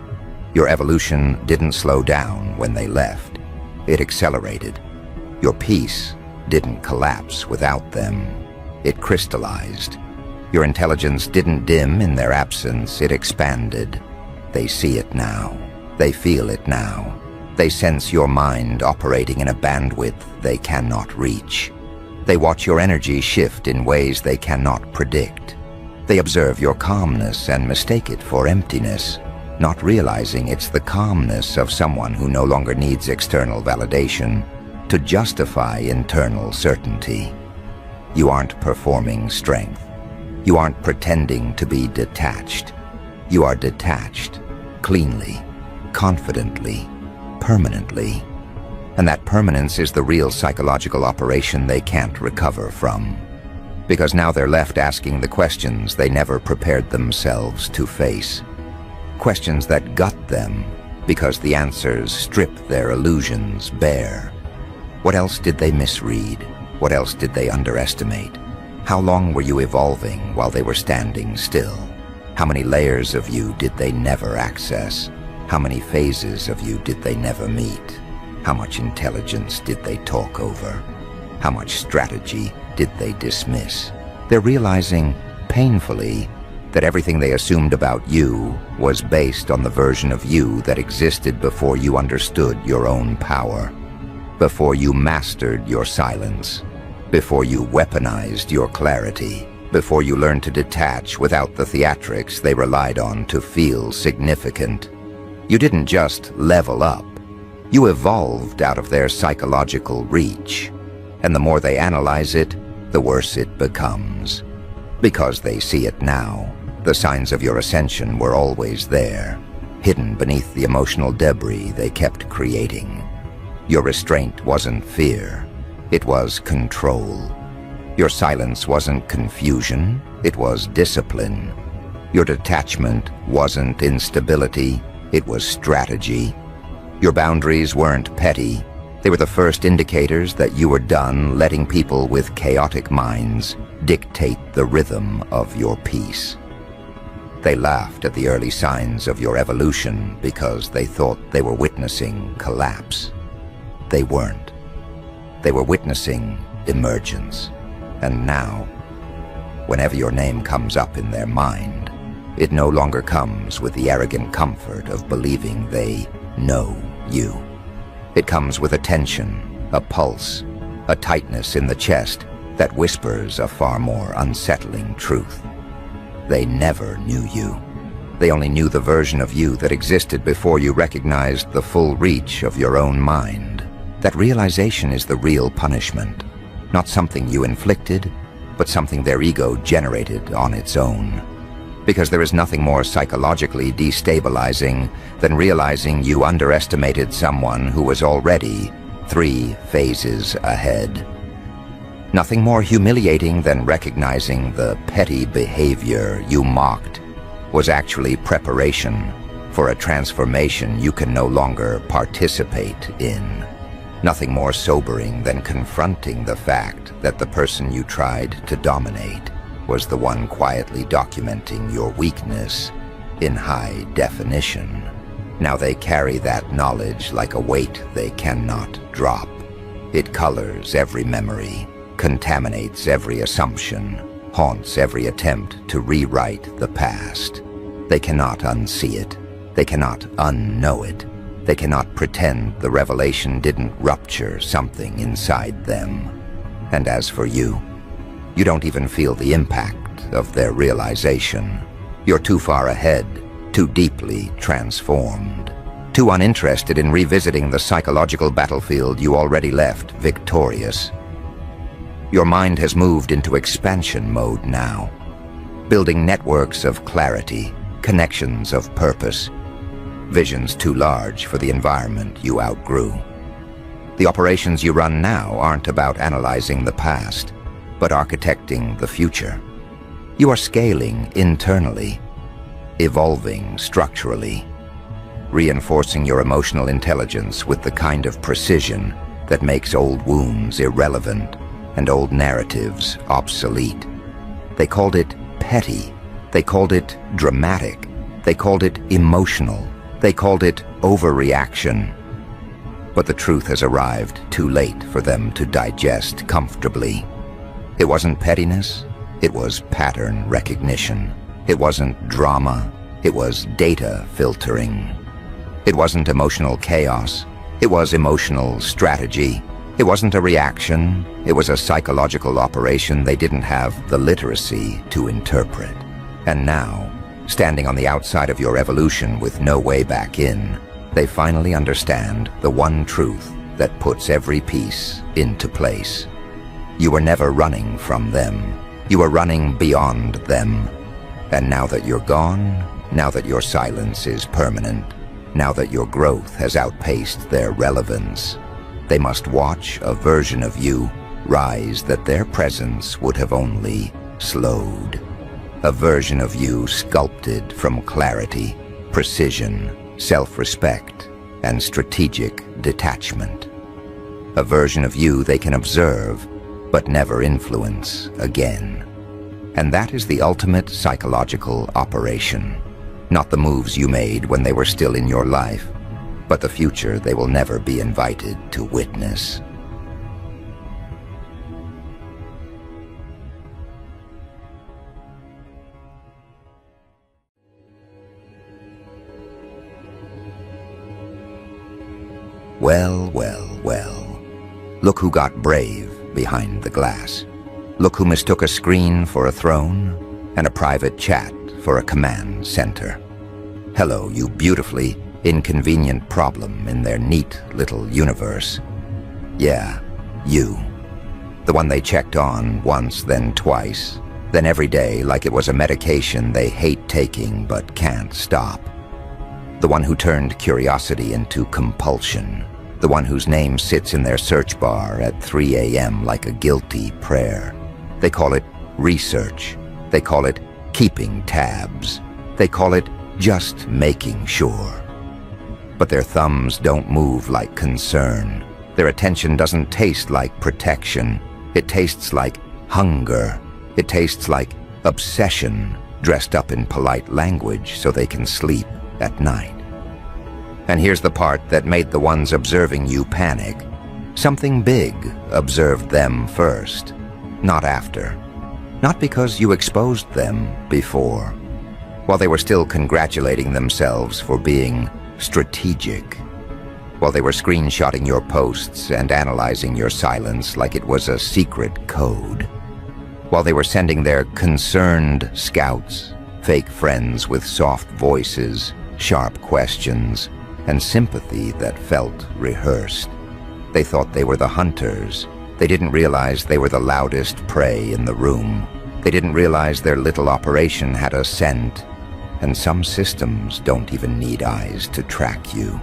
Your evolution didn't slow down when they left. It accelerated. Your peace didn't collapse without them. It crystallized. Your intelligence didn't dim in their absence. It expanded. They see it now. They feel it now. They sense your mind operating in a bandwidth they cannot reach. They watch your energy shift in ways they cannot predict. They observe your calmness and mistake it for emptiness, not realizing it's the calmness of someone who no longer needs external validation to justify internal certainty. You aren't performing strength. You aren't pretending to be detached. You are detached, cleanly, confidently, permanently. And that permanence is the real psychological operation they can't recover from. Because now they're left asking the questions they never prepared themselves to face. Questions that gut them because the answers strip their illusions bare. What else did they misread? What else did they underestimate? How long were you evolving while they were standing still? How many layers of you did they never access? How many phases of you did they never meet? How much intelligence did they talk over? How much strategy did they dismiss? They're realizing, painfully, that everything they assumed about you was based on the version of you that existed before you understood your own power, before you mastered your silence, before you weaponized your clarity, before you learned to detach without the theatrics they relied on to feel significant. You didn't just level up. You evolved out of their psychological reach. And the more they analyze it, the worse it becomes. Because they see it now, the signs of your ascension were always there, hidden beneath the emotional debris they kept creating. Your restraint wasn't fear. It was control. Your silence wasn't confusion, it was discipline. Your detachment wasn't instability, it was strategy. Your boundaries weren't petty, they were the first indicators that you were done letting people with chaotic minds dictate the rhythm of your peace. They laughed at the early signs of your evolution because they thought they were witnessing collapse. They weren't. They were witnessing emergence. And now, whenever your name comes up in their mind, it no longer comes with the arrogant comfort of believing they know you. It comes with a tension, a pulse, a tightness in the chest that whispers a far more unsettling truth. They never knew you. They only knew the version of you that existed before you recognized the full reach of your own mind. That realization is the real punishment, not something you inflicted, but something their ego generated on its own. Because there is nothing more psychologically destabilizing than realizing you underestimated someone who was already 3 phases ahead. Nothing more humiliating than recognizing the petty behavior you mocked was actually preparation for a transformation you can no longer participate in. Nothing more sobering than confronting the fact that the person you tried to dominate was the one quietly documenting your weakness in high definition. Now they carry that knowledge like a weight they cannot drop. It colors every memory, contaminates every assumption, haunts every attempt to rewrite the past. They cannot unsee it. They cannot unknow it. They cannot pretend the revelation didn't rupture something inside them. And as for you, you don't even feel the impact of their realization. You're too far ahead, too deeply transformed, too uninterested in revisiting the psychological battlefield you already left victorious. Your mind has moved into expansion mode now, building networks of clarity, connections of purpose, visions too large for the environment you outgrew. The operations you run now aren't about analyzing the past, but architecting the future. You are scaling internally, evolving structurally, reinforcing your emotional intelligence with the kind of precision that makes old wounds irrelevant and old narratives obsolete. They called it petty. They called it dramatic. They called it emotional. They called it overreaction. But the truth has arrived too late for them to digest comfortably. It wasn't pettiness, it was pattern recognition. It wasn't drama, it was data filtering. It wasn't emotional chaos, it was emotional strategy. It wasn't a reaction, it was a psychological operation they didn't have the literacy to interpret. And now, standing on the outside of your evolution with no way back in, they finally understand the one truth that puts every piece into place. You were never running from them. You were running beyond them. And now that you're gone, now that your silence is permanent, now that your growth has outpaced their relevance, they must watch a version of you rise that their presence would have only slowed. A version of you sculpted from clarity, precision, self-respect, and strategic detachment. A version of you they can observe, but never influence again. And that is the ultimate psychological operation. Not the moves you made when they were still in your life, but the future they will never be invited to witness. Well, well, well. Look who got brave behind the glass. Look who mistook a screen for a throne and a private chat for a command center. Hello, you beautifully inconvenient problem in their neat little universe. Yeah, you. The one they checked on once, then twice, then every day like it was a medication they hate taking but can't stop. The one who turned curiosity into compulsion. The one whose name sits in their search bar at 3 a.m. like a guilty prayer. They call it research. They call it keeping tabs. They call it just making sure. But their thumbs don't move like concern. Their attention doesn't taste like protection. It tastes like hunger. It tastes like obsession, dressed up in polite language so they can sleep at night. And here's the part that made the ones observing you panic. Something big observed them first, not after. Not because you exposed them before. While they were still congratulating themselves for being strategic. While they were screenshotting your posts and analyzing your silence like it was a secret code. While they were sending their concerned scouts, fake friends with soft voices, sharp questions, and sympathy that felt rehearsed. They thought they were the hunters. They didn't realize they were the loudest prey in the room. They didn't realize their little operation had a scent. And some systems don't even need eyes to track you.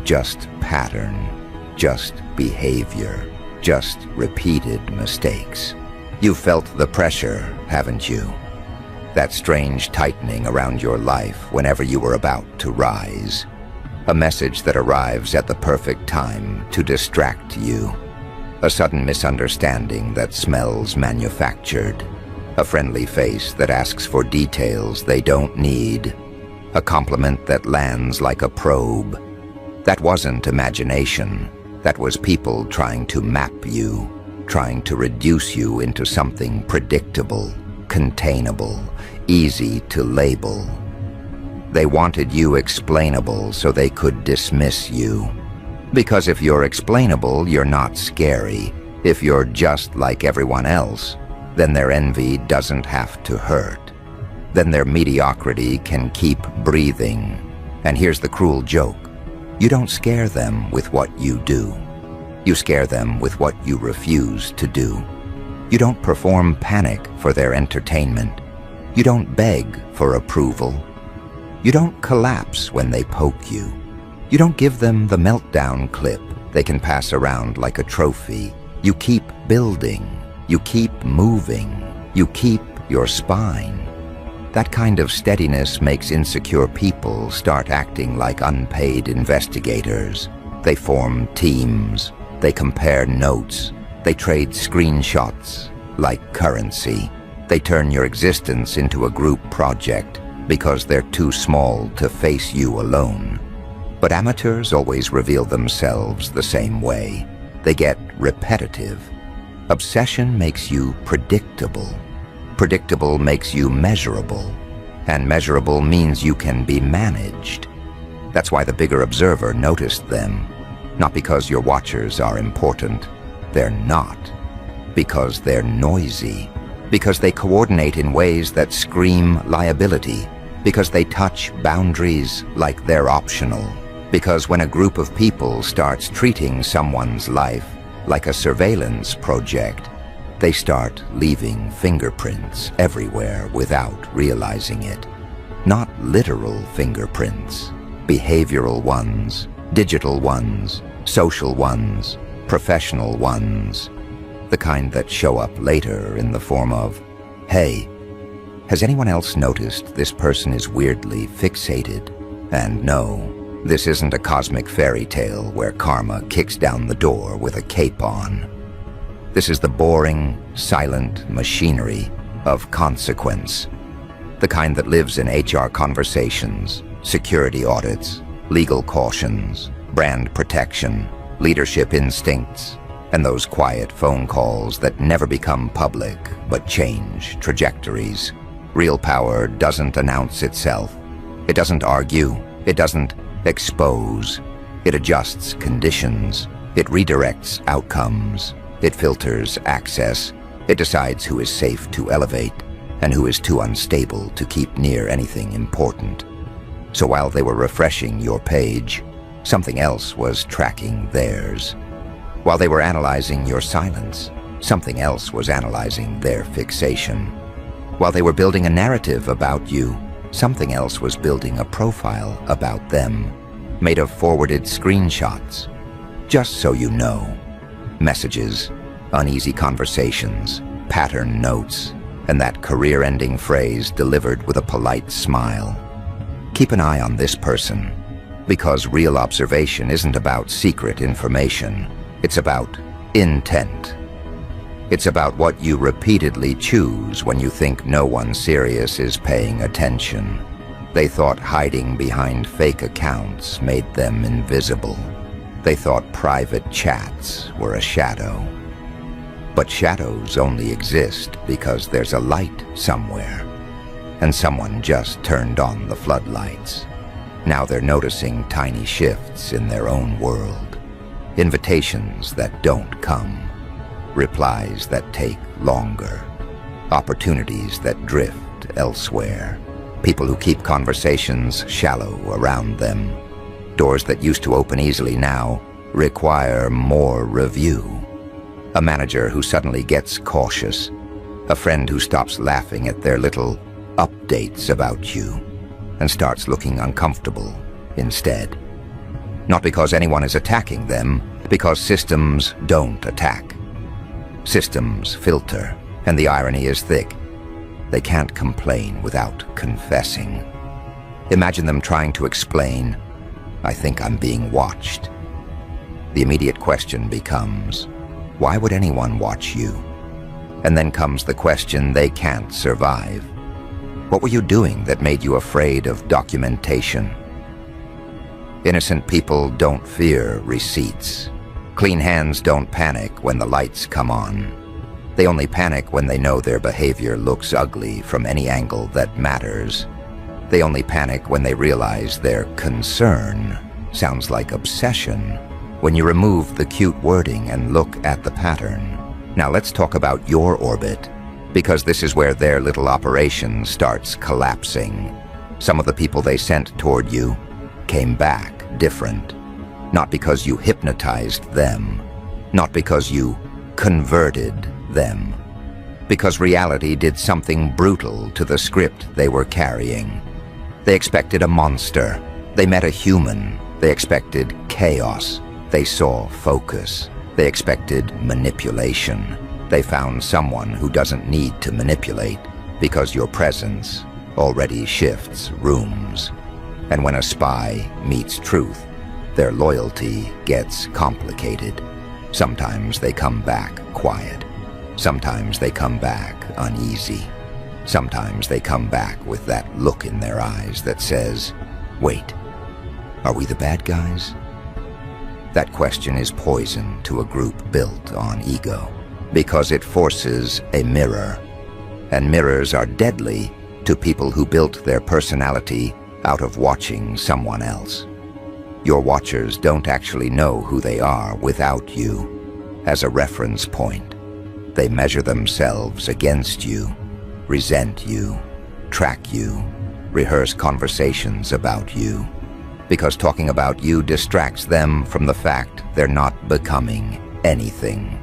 Just pattern, just behavior, just repeated mistakes. You've felt the pressure, haven't you? That strange tightening around your life whenever you were about to rise. A message that arrives at the perfect time to distract you. A sudden misunderstanding that smells manufactured. A friendly face that asks for details they don't need. A compliment that lands like a probe. That wasn't imagination. That was people trying to map you, trying to reduce you into something predictable, containable, easy to label. They wanted you explainable so they could dismiss you. Because if you're explainable, you're not scary. If you're just like everyone else, then their envy doesn't have to hurt. Then their mediocrity can keep breathing. And here's the cruel joke. You don't scare them with what you do. You scare them with what you refuse to do. You don't perform panic for their entertainment. You don't beg for approval. You don't collapse when they poke you. You don't give them the meltdown clip they can pass around like a trophy. You keep building. You keep moving. You keep your spine. That kind of steadiness makes insecure people start acting like unpaid investigators. They form teams. They compare notes. They trade screenshots like currency. They turn your existence into a group project because they're too small to face you alone. But amateurs always reveal themselves the same way. They get repetitive. Obsession makes you predictable. Predictable makes you measurable. And measurable means you can be managed. That's why the bigger observer noticed them. Not because your watchers are important. They're not. Because they're noisy. Because they coordinate in ways that scream liability. Because they touch boundaries like they're optional. Because when a group of people starts treating someone's life like a surveillance project, they start leaving fingerprints everywhere without realizing it. Not literal fingerprints, behavioral ones, digital ones, social ones, professional ones, the kind that show up later in the form of, "Hey, has anyone else noticed this person is weirdly fixated?" And no, this isn't a cosmic fairy tale where karma kicks down the door with a cape on. This is the boring, silent machinery of consequence. The kind that lives in HR conversations, security audits, legal cautions, brand protection, leadership instincts, and those quiet phone calls that never become public but change trajectories. Real power doesn't announce itself. It doesn't argue. It doesn't expose. It adjusts conditions. It redirects outcomes. It filters access. It decides who is safe to elevate and who is too unstable to keep near anything important. So while they were refreshing your page, something else was tracking theirs. While they were analyzing your silence, something else was analyzing their fixation. While they were building a narrative about you, something else was building a profile about them, made of forwarded screenshots. Just so you know, messages, uneasy conversations, pattern notes, and that career-ending phrase delivered with a polite smile. Keep an eye on this person, because real observation isn't about secret information. It's about intent. It's about what you repeatedly choose when you think no one serious is paying attention. They thought hiding behind fake accounts made them invisible. They thought private chats were a shadow. But shadows only exist because there's a light somewhere. And someone just turned on the floodlights. Now they're noticing tiny shifts in their own world. Invitations that don't come. Replies that take longer. Opportunities that drift elsewhere. People who keep conversations shallow around them. Doors that used to open easily now require more review. A manager who suddenly gets cautious. A friend who stops laughing at their little updates about you and starts looking uncomfortable instead. Not because anyone is attacking them, because systems don't attack. Systems filter, and the irony is thick. They can't complain without confessing. Imagine them trying to explain, "I think I'm being watched." The immediate question becomes, why would anyone watch you? And then comes the question they can't survive. What were you doing that made you afraid of documentation? Innocent people don't fear receipts. Clean hands don't panic when the lights come on. They only panic when they know their behavior looks ugly from any angle that matters. They only panic when they realize their concern sounds like obsession. When you remove the cute wording and look at the pattern. Now let's talk about your orbit, because this is where their little operation starts collapsing. Some of the people they sent toward you came back different. Not because you hypnotized them, not because you converted them, because reality did something brutal to the script they were carrying. They expected a monster. They met a human. They expected chaos. They saw focus. They expected manipulation. They found someone who doesn't need to manipulate because your presence already shifts rooms. And when a spy meets truth, their loyalty gets complicated. Sometimes they come back quiet. Sometimes they come back uneasy. Sometimes they come back with that look in their eyes that says, "Wait, Are we the bad guys? That question is poison to a group built on ego, because it forces a mirror. And mirrors are deadly to people who built their personality out of watching someone else. Your watchers don't actually know who they are without you as a reference point. They measure themselves against you, resent you, track you, rehearse conversations about you, because talking about you distracts them from the fact they're not becoming anything.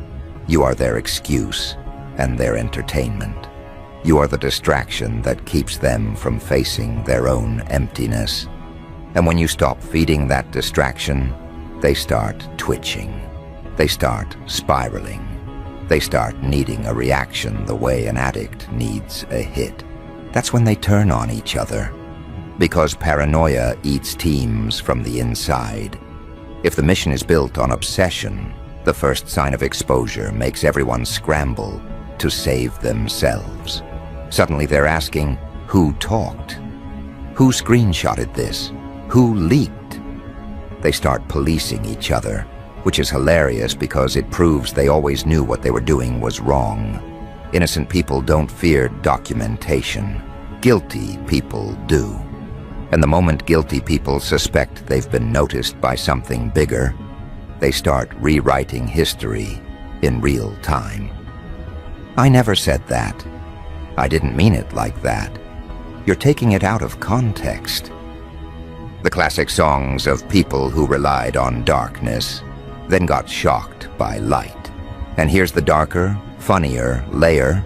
You are their excuse and their entertainment. You are the distraction that keeps them from facing their own emptiness. And when you stop feeding that distraction, they start twitching. They start spiraling. They start needing a reaction the way an addict needs a hit. That's when they turn on each other. Because paranoia eats teams from the inside. If the mission is built on obsession, the first sign of exposure makes everyone scramble to save themselves. Suddenly they're asking, who talked? Who screenshotted this? Who leaked? They start policing each other, which is hilarious because it proves they always knew what they were doing was wrong. Innocent people don't fear documentation. Guilty people do. And the moment guilty people suspect they've been noticed by something bigger, they start rewriting history in real time. I never said that. I didn't mean it like that. You're taking it out of context. The classic songs of people who relied on darkness, then got shocked by light. And here's the darker, funnier layer.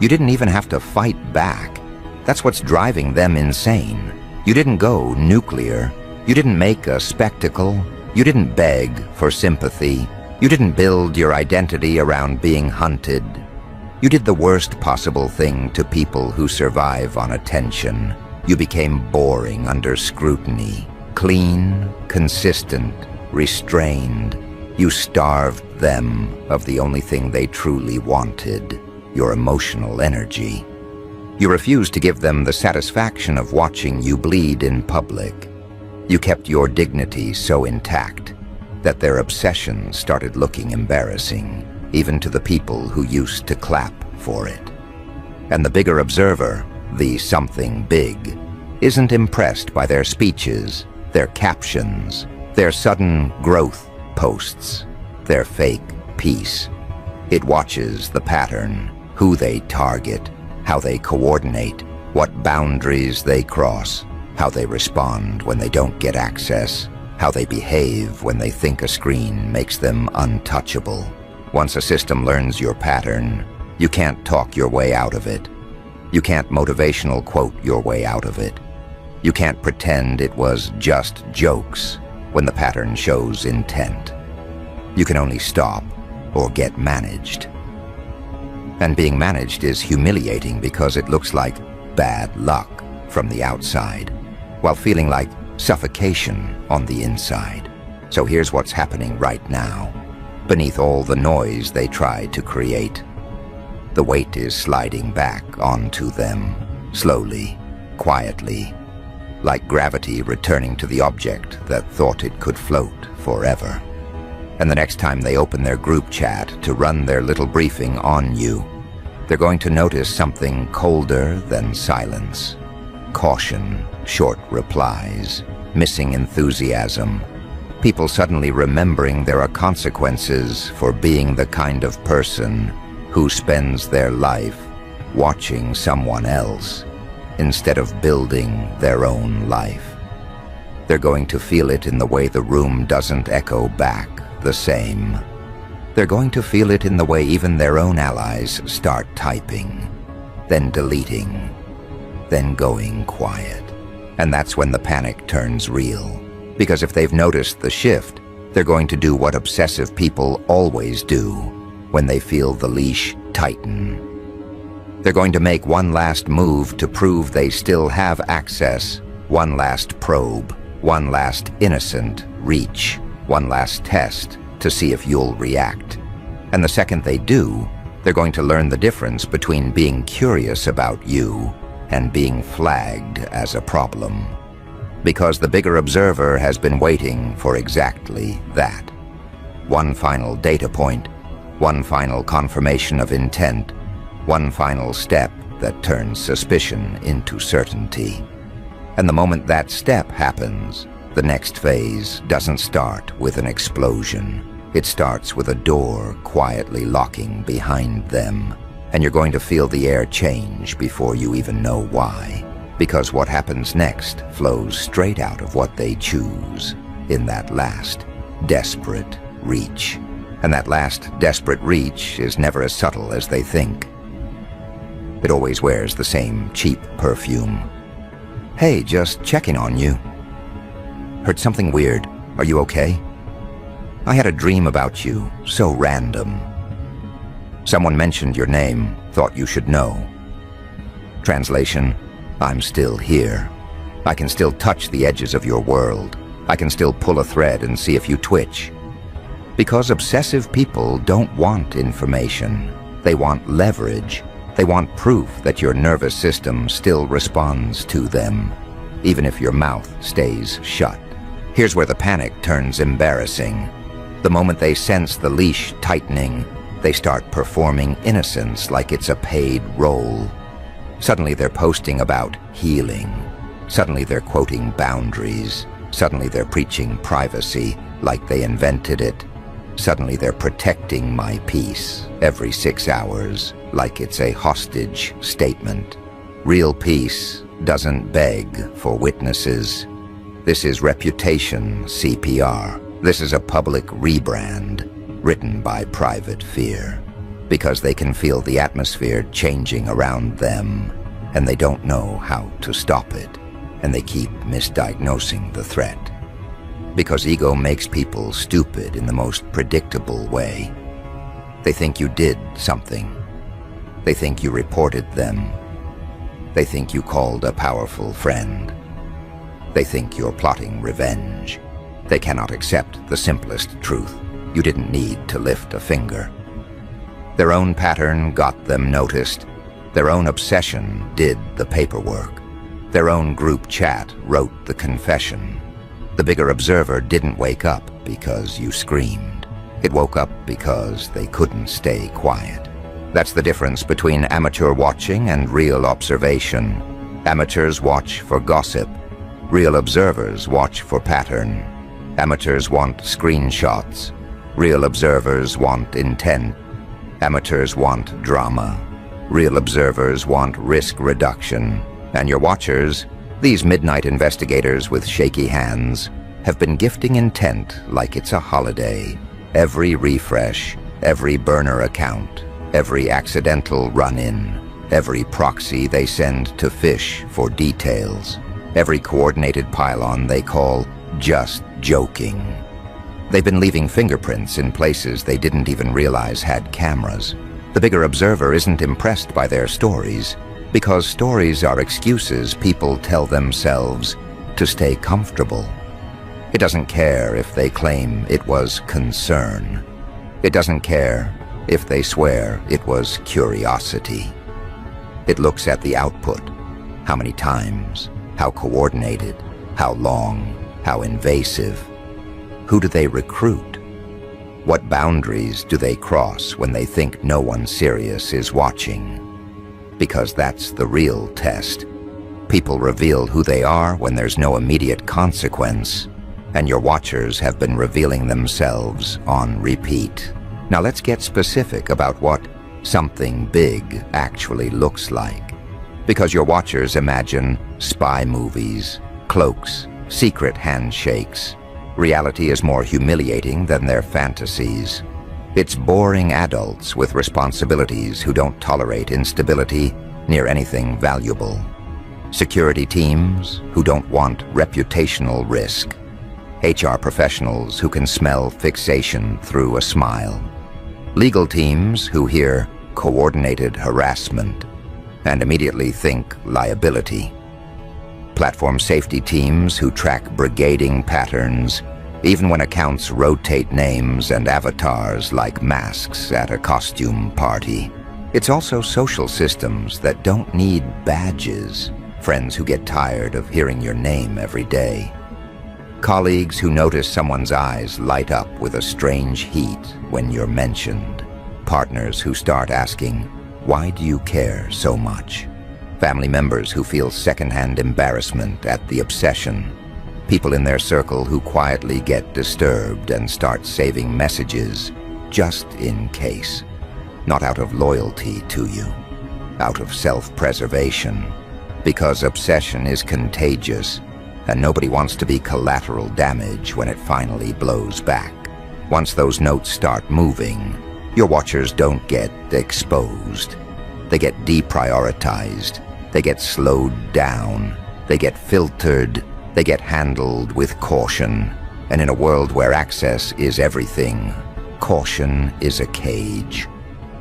You didn't even have to fight back. That's what's driving them insane. You didn't go nuclear. You didn't make a spectacle. You didn't beg for sympathy. You didn't build your identity around being hunted. You did the worst possible thing to people who survive on attention. You became boring under scrutiny. Clean, consistent, restrained. You starved them of the only thing they truly wanted, your emotional energy. You refused to give them the satisfaction of watching you bleed in public. You kept your dignity so intact that their obsession started looking embarrassing, even to the people who used to clap for it. And the bigger observer, the something big, isn't impressed by their speeches, their captions, their sudden growth posts, their fake peace. It watches the pattern, who they target, how they coordinate, what boundaries they cross, how they respond when they don't get access, how they behave when they think a screen makes them untouchable. Once a system learns your pattern, you can't talk your way out of it. You can't motivational quote your way out of it. You can't pretend it was just jokes when the pattern shows intent. You can only stop or get managed. And being managed is humiliating because it looks like bad luck from the outside, while feeling like suffocation on the inside. So here's what's happening right now. Beneath all the noise they try to create, the weight is sliding back onto them, slowly, quietly, like gravity returning to the object that thought it could float forever. And the next time they open their group chat to run their little briefing on you, they're going to notice something colder than silence. Caution, short replies, missing enthusiasm. People suddenly remembering there are consequences for being the kind of person who spends their life watching someone else instead of building their own life. They're going to feel it in the way the room doesn't echo back the same. They're going to feel it in the way even their own allies start typing, then deleting, then going quiet. And that's when the panic turns real. Because if they've noticed the shift, they're going to do what obsessive people always do when they feel the leash tighten. They're going to make one last move to prove they still have access, one last probe, one last innocent reach, one last test to see if you'll react. And the second they do, they're going to learn the difference between being curious about you and being flagged as a problem. Because the bigger observer has been waiting for exactly that. One final data point, one final confirmation of intent, one final step that turns suspicion into certainty. And the moment that step happens, the next phase doesn't start with an explosion. It starts with a door quietly locking behind them. And you're going to feel the air change before you even know why. Because what happens next flows straight out of what they choose in that last desperate reach. And that last desperate reach is never as subtle as they think. It always wears the same cheap perfume. Hey, just checking on you. Heard something weird. Are you okay? I had a dream about you, so random. Someone mentioned your name, thought you should know. Translation, I'm still here. I can still touch the edges of your world. I can still pull a thread and see if you twitch. Because obsessive people don't want information. They want leverage. They want proof that your nervous system still responds to them, even if your mouth stays shut. Here's where the panic turns embarrassing. The moment they sense the leash tightening, they start performing innocence like it's a paid role. Suddenly they're posting about healing. Suddenly they're quoting boundaries. Suddenly they're preaching privacy like they invented it. Suddenly they're protecting my peace every 6 hours like it's a hostage statement. Real peace doesn't beg for witnesses. This is reputation CPR. This is a public rebrand written by private fear. Because they can feel the atmosphere changing around them, and they don't know how to stop it, and they keep misdiagnosing the threat. Because ego makes people stupid in the most predictable way. They think you did something. They think you reported them. They think you called a powerful friend. They think you're plotting revenge. They cannot accept the simplest truth. You didn't need to lift a finger. Their own pattern got them noticed. Their own obsession did the paperwork. Their own group chat wrote the confession. The bigger observer didn't wake up because you screamed. It woke up because they couldn't stay quiet. That's the difference between amateur watching and real observation. Amateurs watch for gossip. Real observers watch for pattern. Amateurs want screenshots. Real observers want intent. Amateurs want drama. Real observers want risk reduction. And your watchers, these midnight investigators with shaky hands, have been gifting intent like it's a holiday. Every refresh, every burner account, every accidental run-in, every proxy they send to fish for details, every coordinated pylon they call just joking. They've been leaving fingerprints in places they didn't even realize had cameras. The bigger observer isn't impressed by their stories, because stories are excuses people tell themselves to stay comfortable. It doesn't care if they claim it was concern. It doesn't care if they swear it was curiosity. It looks at the output, how many times, how coordinated, how long, how invasive. Who do they recruit? What boundaries do they cross when they think no one serious is watching? Because that's the real test. People reveal who they are when there's no immediate consequence, and your watchers have been revealing themselves on repeat. Now let's get specific about what something big actually looks like. Because your watchers imagine spy movies, cloaks, secret handshakes. Reality is more humiliating than their fantasies. It's boring adults with responsibilities who don't tolerate instability near anything valuable. Security teams who don't want reputational risk. HR professionals who can smell fixation through a smile. Legal teams who hear coordinated harassment and immediately think liability. Platform safety teams who track brigading patterns, even when accounts rotate names and avatars like masks at a costume party. It's also social systems that don't need badges. friends who get tired of hearing your name every day, colleagues who notice someone's eyes light up with a strange heat when you're mentioned, partners who start asking, "Why do you care so much?" Family members who feel secondhand embarrassment at the obsession, people in their circle who quietly get disturbed and start saving messages just in case, not out of loyalty to you, out of self-preservation, because obsession is contagious and nobody wants to be collateral damage when it finally blows back. Once those notes start moving, your watchers don't get exposed. They get deprioritized. They get slowed down. They get filtered. They get handled with caution. And in a world where access is everything, caution is a cage.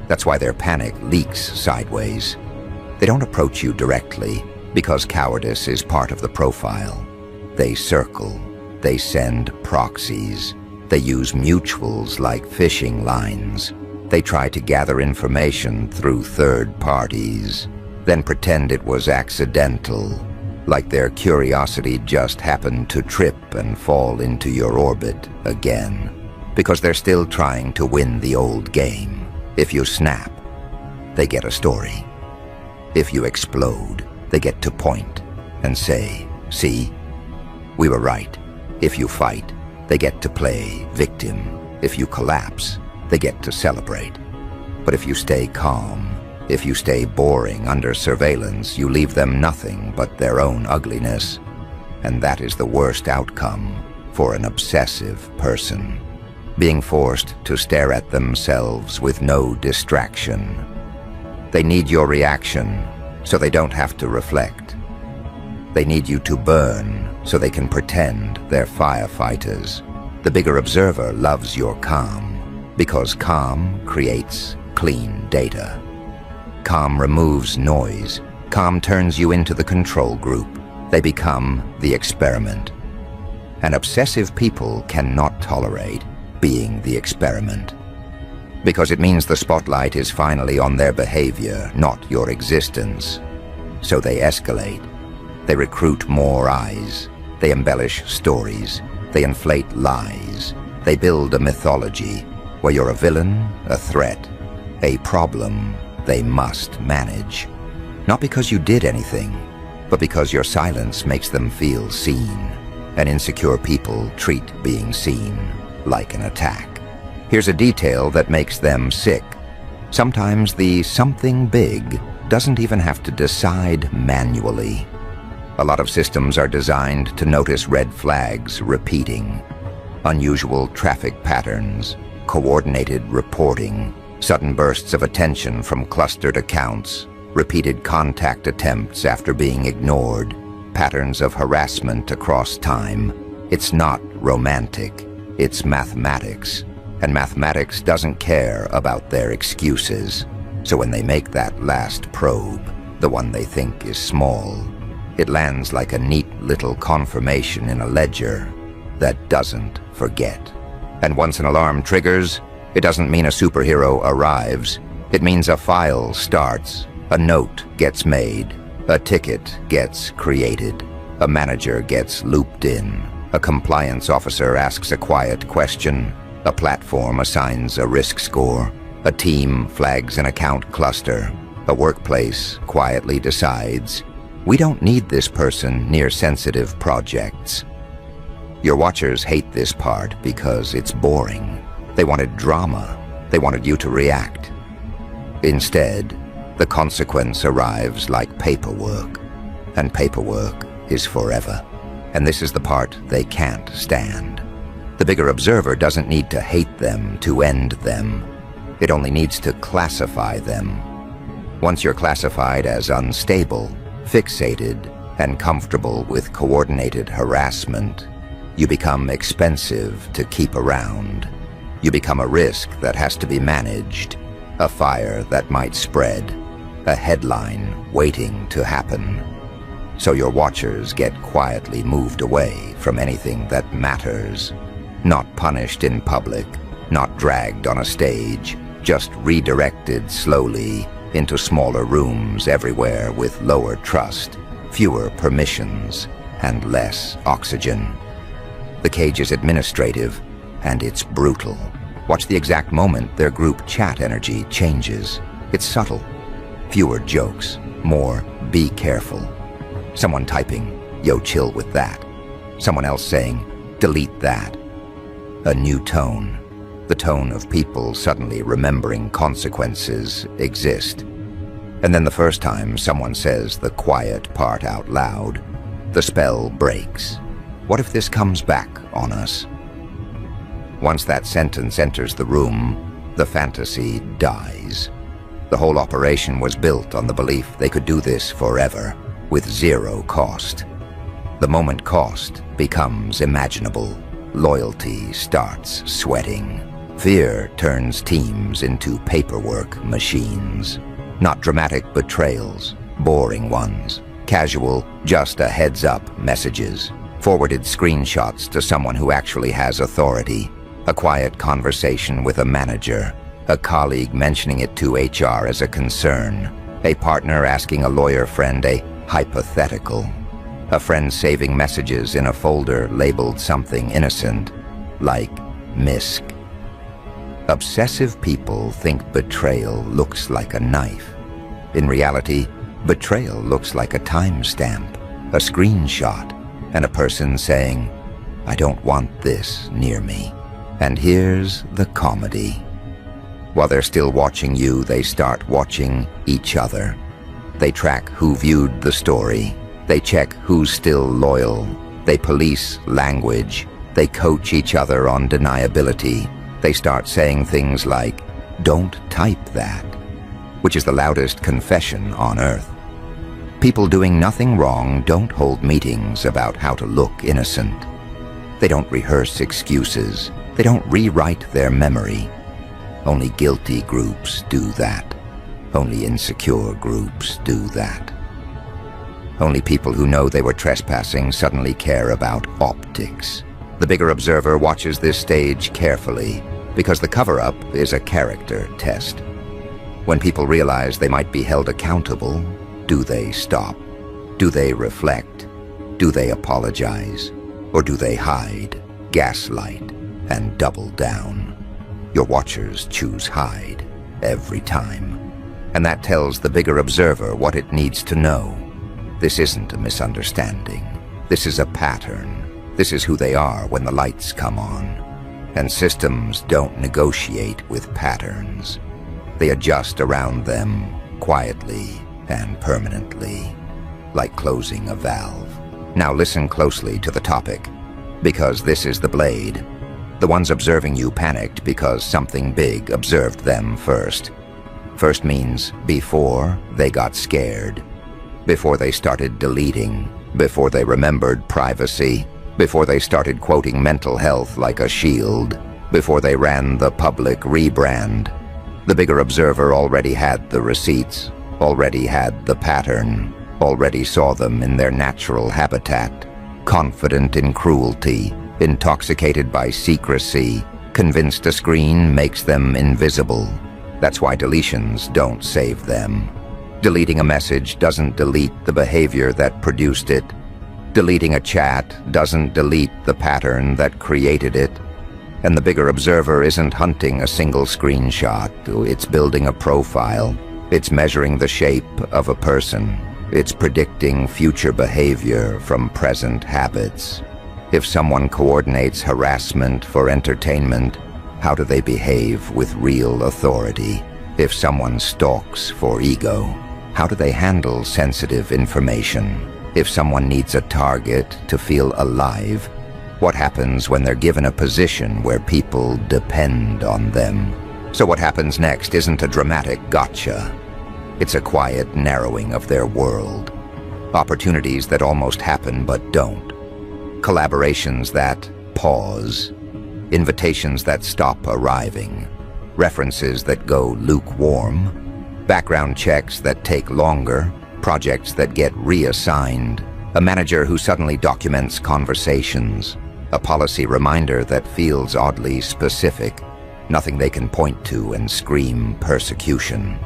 That's why their panic leaks sideways. They don't approach you directly because cowardice is part of the profile. They circle. They send proxies. They use mutuals like fishing lines. They try to gather information through third parties, then pretend it was accidental, like their curiosity just happened to trip and fall into your orbit again, because they're still trying to win the old game. If you snap, they get a story. If you explode, they get to point and say, "See, we were right." If you fight, they get to play victim. If you collapse, they get to celebrate. But if you stay calm, if you stay boring under surveillance, you leave them nothing but their own ugliness. And that is the worst outcome for an obsessive person, being forced to stare at themselves with no distraction. They need your reaction so they don't have to reflect. They need you to burn so they can pretend they're firefighters. The bigger observer loves your calm because calm creates clean data. Calm removes noise. Calm turns you into the control group. They become the experiment. And obsessive people cannot tolerate being the experiment, because it means the spotlight is finally on their behavior, not your existence. So they escalate. They recruit more eyes. They embellish stories. They inflate lies. They build a mythology where you're a villain, a threat, a problem they must manage. Not because you did anything, but because your silence makes them feel seen. And insecure people treat being seen like an attack. Here's a detail that makes them sick. Sometimes the something big doesn't even have to decide manually. A lot of systems are designed to notice red flags repeating, unusual traffic patterns, coordinated reporting, sudden bursts of attention from clustered accounts, repeated contact attempts after being ignored, patterns of harassment across time. It's not romantic, it's mathematics. And mathematics doesn't care about their excuses. So when they make that last probe, the one they think is small, it lands like a neat little confirmation in a ledger that doesn't forget. And once an alarm triggers, it doesn't mean a superhero arrives. It means a file starts, a note gets made, a ticket gets created, a manager gets looped in, a compliance officer asks a quiet question, a platform assigns a risk score, a team flags an account cluster, a workplace quietly decides, we don't need this person near sensitive projects. Your watchers hate this part because it's boring. They wanted drama. They wanted you to react. Instead, the consequence arrives like paperwork, and paperwork is forever. And this is the part they can't stand. The bigger observer doesn't need to hate them to end them. It only needs to classify them. Once you're classified as unstable, fixated, and comfortable with coordinated harassment, you become expensive to keep around. You become a risk that has to be managed, a fire that might spread, a headline waiting to happen. So your watchers get quietly moved away from anything that matters. Not punished in public, not dragged on a stage, just redirected slowly into smaller rooms everywhere with lower trust, fewer permissions, and less oxygen. The cage is administrative, and it's brutal. Watch the exact moment their group chat energy changes. It's subtle. Fewer jokes, more "be careful." Someone typing, "Yo, chill with that." Someone else saying, "Delete that." A new tone. The tone of people suddenly remembering consequences exist. And then the first time someone says the quiet part out loud, the spell breaks. What if this comes back on us? Once that sentence enters the room, the fantasy dies. The whole operation was built on the belief they could do this forever, with zero cost. The moment cost becomes imaginable. Loyalty starts sweating. Fear turns teams into paperwork machines. Not dramatic betrayals, boring ones. Casual, just a heads-up messages. Forwarded screenshots to someone who actually has authority. A quiet conversation with a manager. A colleague mentioning it to HR as a concern. A partner asking a lawyer friend a hypothetical. A friend saving messages in a folder labeled something innocent, like MISC. Obsessive people think betrayal looks like a knife. In reality, betrayal looks like a timestamp, a screenshot, and a person saying, "I don't want this near me." And here's the comedy. While they're still watching you, they start watching each other. They track who viewed the story. They check who's still loyal. They police language. They coach each other on deniability. They start saying things like, "Don't type that," which is the loudest confession on earth. People doing nothing wrong don't hold meetings about how to look innocent. They don't rehearse excuses. They don't rewrite their memory. Only guilty groups do that. Only insecure groups do that. Only people who know they were trespassing suddenly care about optics. The bigger observer watches this stage carefully because the cover-up is a character test. When people realize they might be held accountable, do they stop? Do they reflect? Do they apologize? Or do they hide, gaslight, and double down? Your watchers choose hide every time. And that tells the bigger observer what it needs to know. This isn't a misunderstanding. This is a pattern. This is who they are when the lights come on. And systems don't negotiate with patterns. They adjust around them quietly and permanently, like closing a valve. Now listen closely to the topic, because this is the blade. The ones observing you panicked because something big observed them first. First means before they got scared. Before they started deleting, before they remembered privacy, before they started quoting mental health like a shield, before they ran the public rebrand. The bigger observer already had the receipts, already had the pattern, already saw them in their natural habitat, confident in cruelty, intoxicated by secrecy, convinced a screen makes them invisible. That's why deletions don't save them. Deleting a message doesn't delete the behavior that produced it. Deleting a chat doesn't delete the pattern that created it. And the bigger observer isn't hunting a single screenshot. It's building a profile. It's measuring the shape of a person. It's predicting future behavior from present habits. If someone coordinates harassment for entertainment, how do they behave with real authority? If someone stalks for ego, how do they handle sensitive information? If someone needs a target to feel alive, what happens when they're given a position where people depend on them? So what happens next isn't a dramatic gotcha. It's a quiet narrowing of their world. Opportunities that almost happen but don't. Collaborations that pause. Invitations that stop arriving. References that go lukewarm. Background checks that take longer. Projects that get reassigned. A manager who suddenly documents conversations. A policy reminder that feels oddly specific. Nothing they can point to and scream persecution.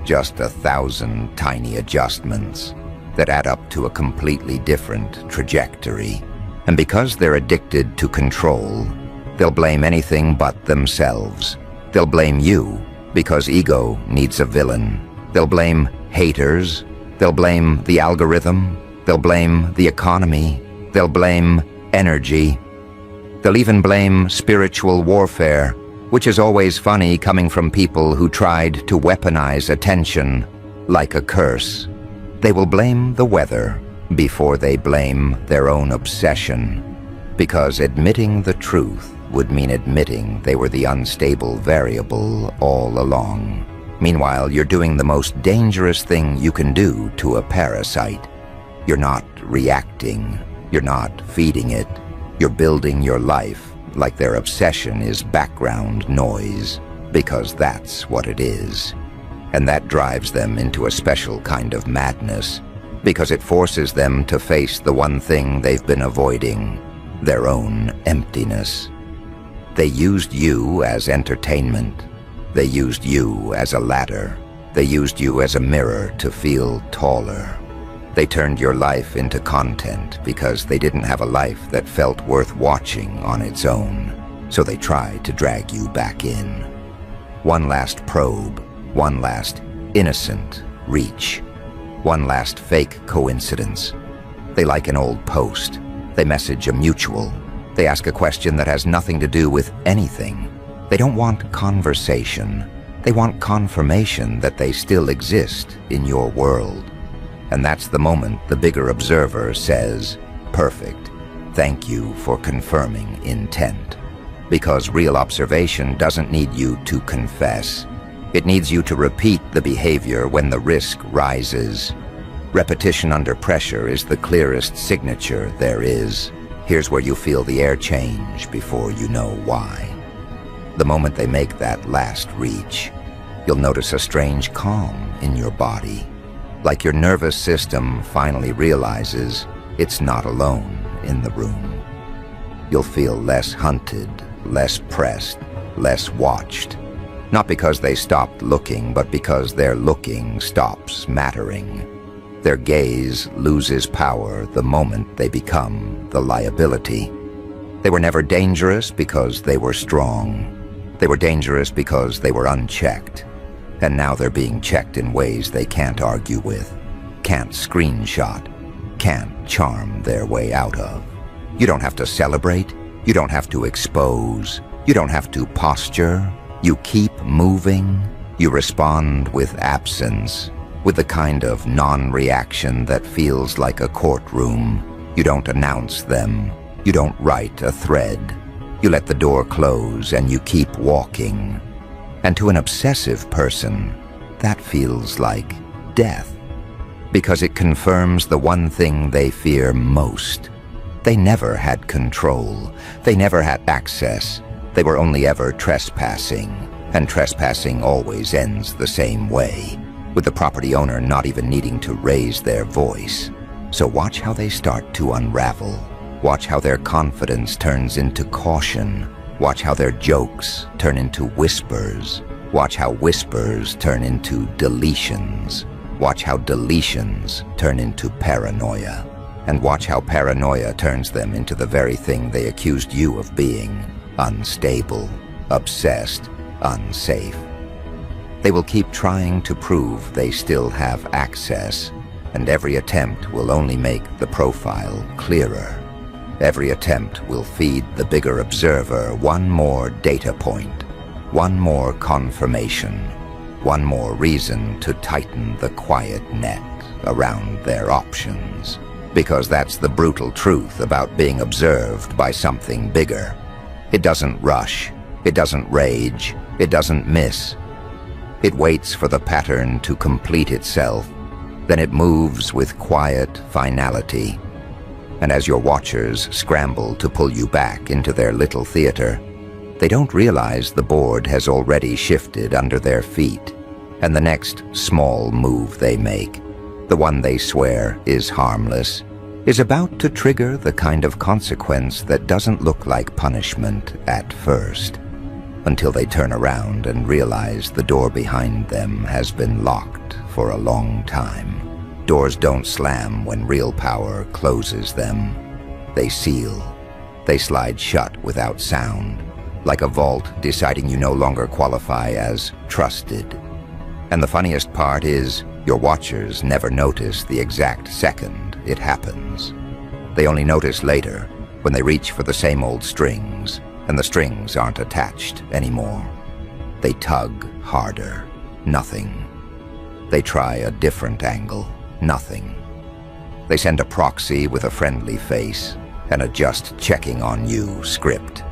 Just 1,000 tiny adjustments. that add up to a completely different trajectory. And because they're addicted to control, they'll blame anything but themselves. They'll blame you because ego needs a villain. They'll blame haters. They'll blame the algorithm. They'll blame the economy. They'll blame energy. They'll even blame spiritual warfare, which is always funny coming from people who tried to weaponize attention like a curse. They will blame the weather before they blame their own obsession, because admitting the truth would mean admitting they were the unstable variable all along. Meanwhile, you're doing the most dangerous thing you can do to a parasite. You're not reacting. You're not feeding it. You're building your life like their obsession is background noise, because that's what it is. And that drives them into a special kind of madness, because it forces them to face the one thing they've been avoiding, their own emptiness. They used you as entertainment. They used you as a ladder. They used you as a mirror to feel taller. They turned your life into content because they didn't have a life that felt worth watching on its own, so they tried to drag you back in. One last probe, one last innocent reach, one last fake coincidence. They like an old post. They message a mutual. They ask a question that has nothing to do with anything. They don't want conversation. They want confirmation that they still exist in your world. And that's the moment the bigger observer says, "Perfect. Thank you for confirming intent." Because real observation doesn't need you to confess. It needs you to repeat the behavior when the risk rises. Repetition under pressure is the clearest signature there is. Here's where you feel the air change before you know why. The moment they make that last reach, you'll notice a strange calm in your body. Like your nervous system finally realizes it's not alone in the room. You'll feel less hunted, less pressed, less watched. Not because they stopped looking, but because their looking stops mattering. Their gaze loses power the moment they become the liability. They were never dangerous because they were strong. They were dangerous because they were unchecked. And now they're being checked in ways they can't argue with, can't screenshot, can't charm their way out of. You don't have to celebrate. You don't have to expose. You don't have to posture. You keep moving. You respond with absence, with the kind of non-reaction that feels like a courtroom. You don't announce them. You don't write a thread. You let the door close and you keep walking. And to an obsessive person, that feels like death, because it confirms the one thing they fear most. They never had control. They never had access. They were only ever trespassing, and trespassing always ends the same way, with the property owner not even needing to raise their voice. So watch how they start to unravel. Watch how their confidence turns into caution. Watch how their jokes turn into whispers. Watch how whispers turn into deletions. Watch how deletions turn into paranoia. And watch how paranoia turns them into the very thing they accused you of being: unstable, obsessed, unsafe. They will keep trying to prove they still have access, and every attempt will only make the profile clearer. Every attempt will feed the bigger observer one more data point, one more confirmation, one more reason to tighten the quiet net around their options. Because that's the brutal truth about being observed by something bigger. It doesn't rush, it doesn't rage, it doesn't miss. It waits for the pattern to complete itself, then it moves with quiet finality. And as your watchers scramble to pull you back into their little theater, they don't realize the board has already shifted under their feet, and the next small move they make, the one they swear is harmless, is about to trigger the kind of consequence that doesn't look like punishment at first, until they turn around and realize the door behind them has been locked for a long time. Doors don't slam when real power closes them. They seal. They slide shut without sound, like a vault deciding you no longer qualify as trusted. And the funniest part is, your watchers never notice the exact second it happens. They only notice later, when they reach for the same old strings, and the strings aren't attached anymore. They tug harder. Nothing. They try a different angle. Nothing. They send a proxy with a friendly face and a just checking on you script.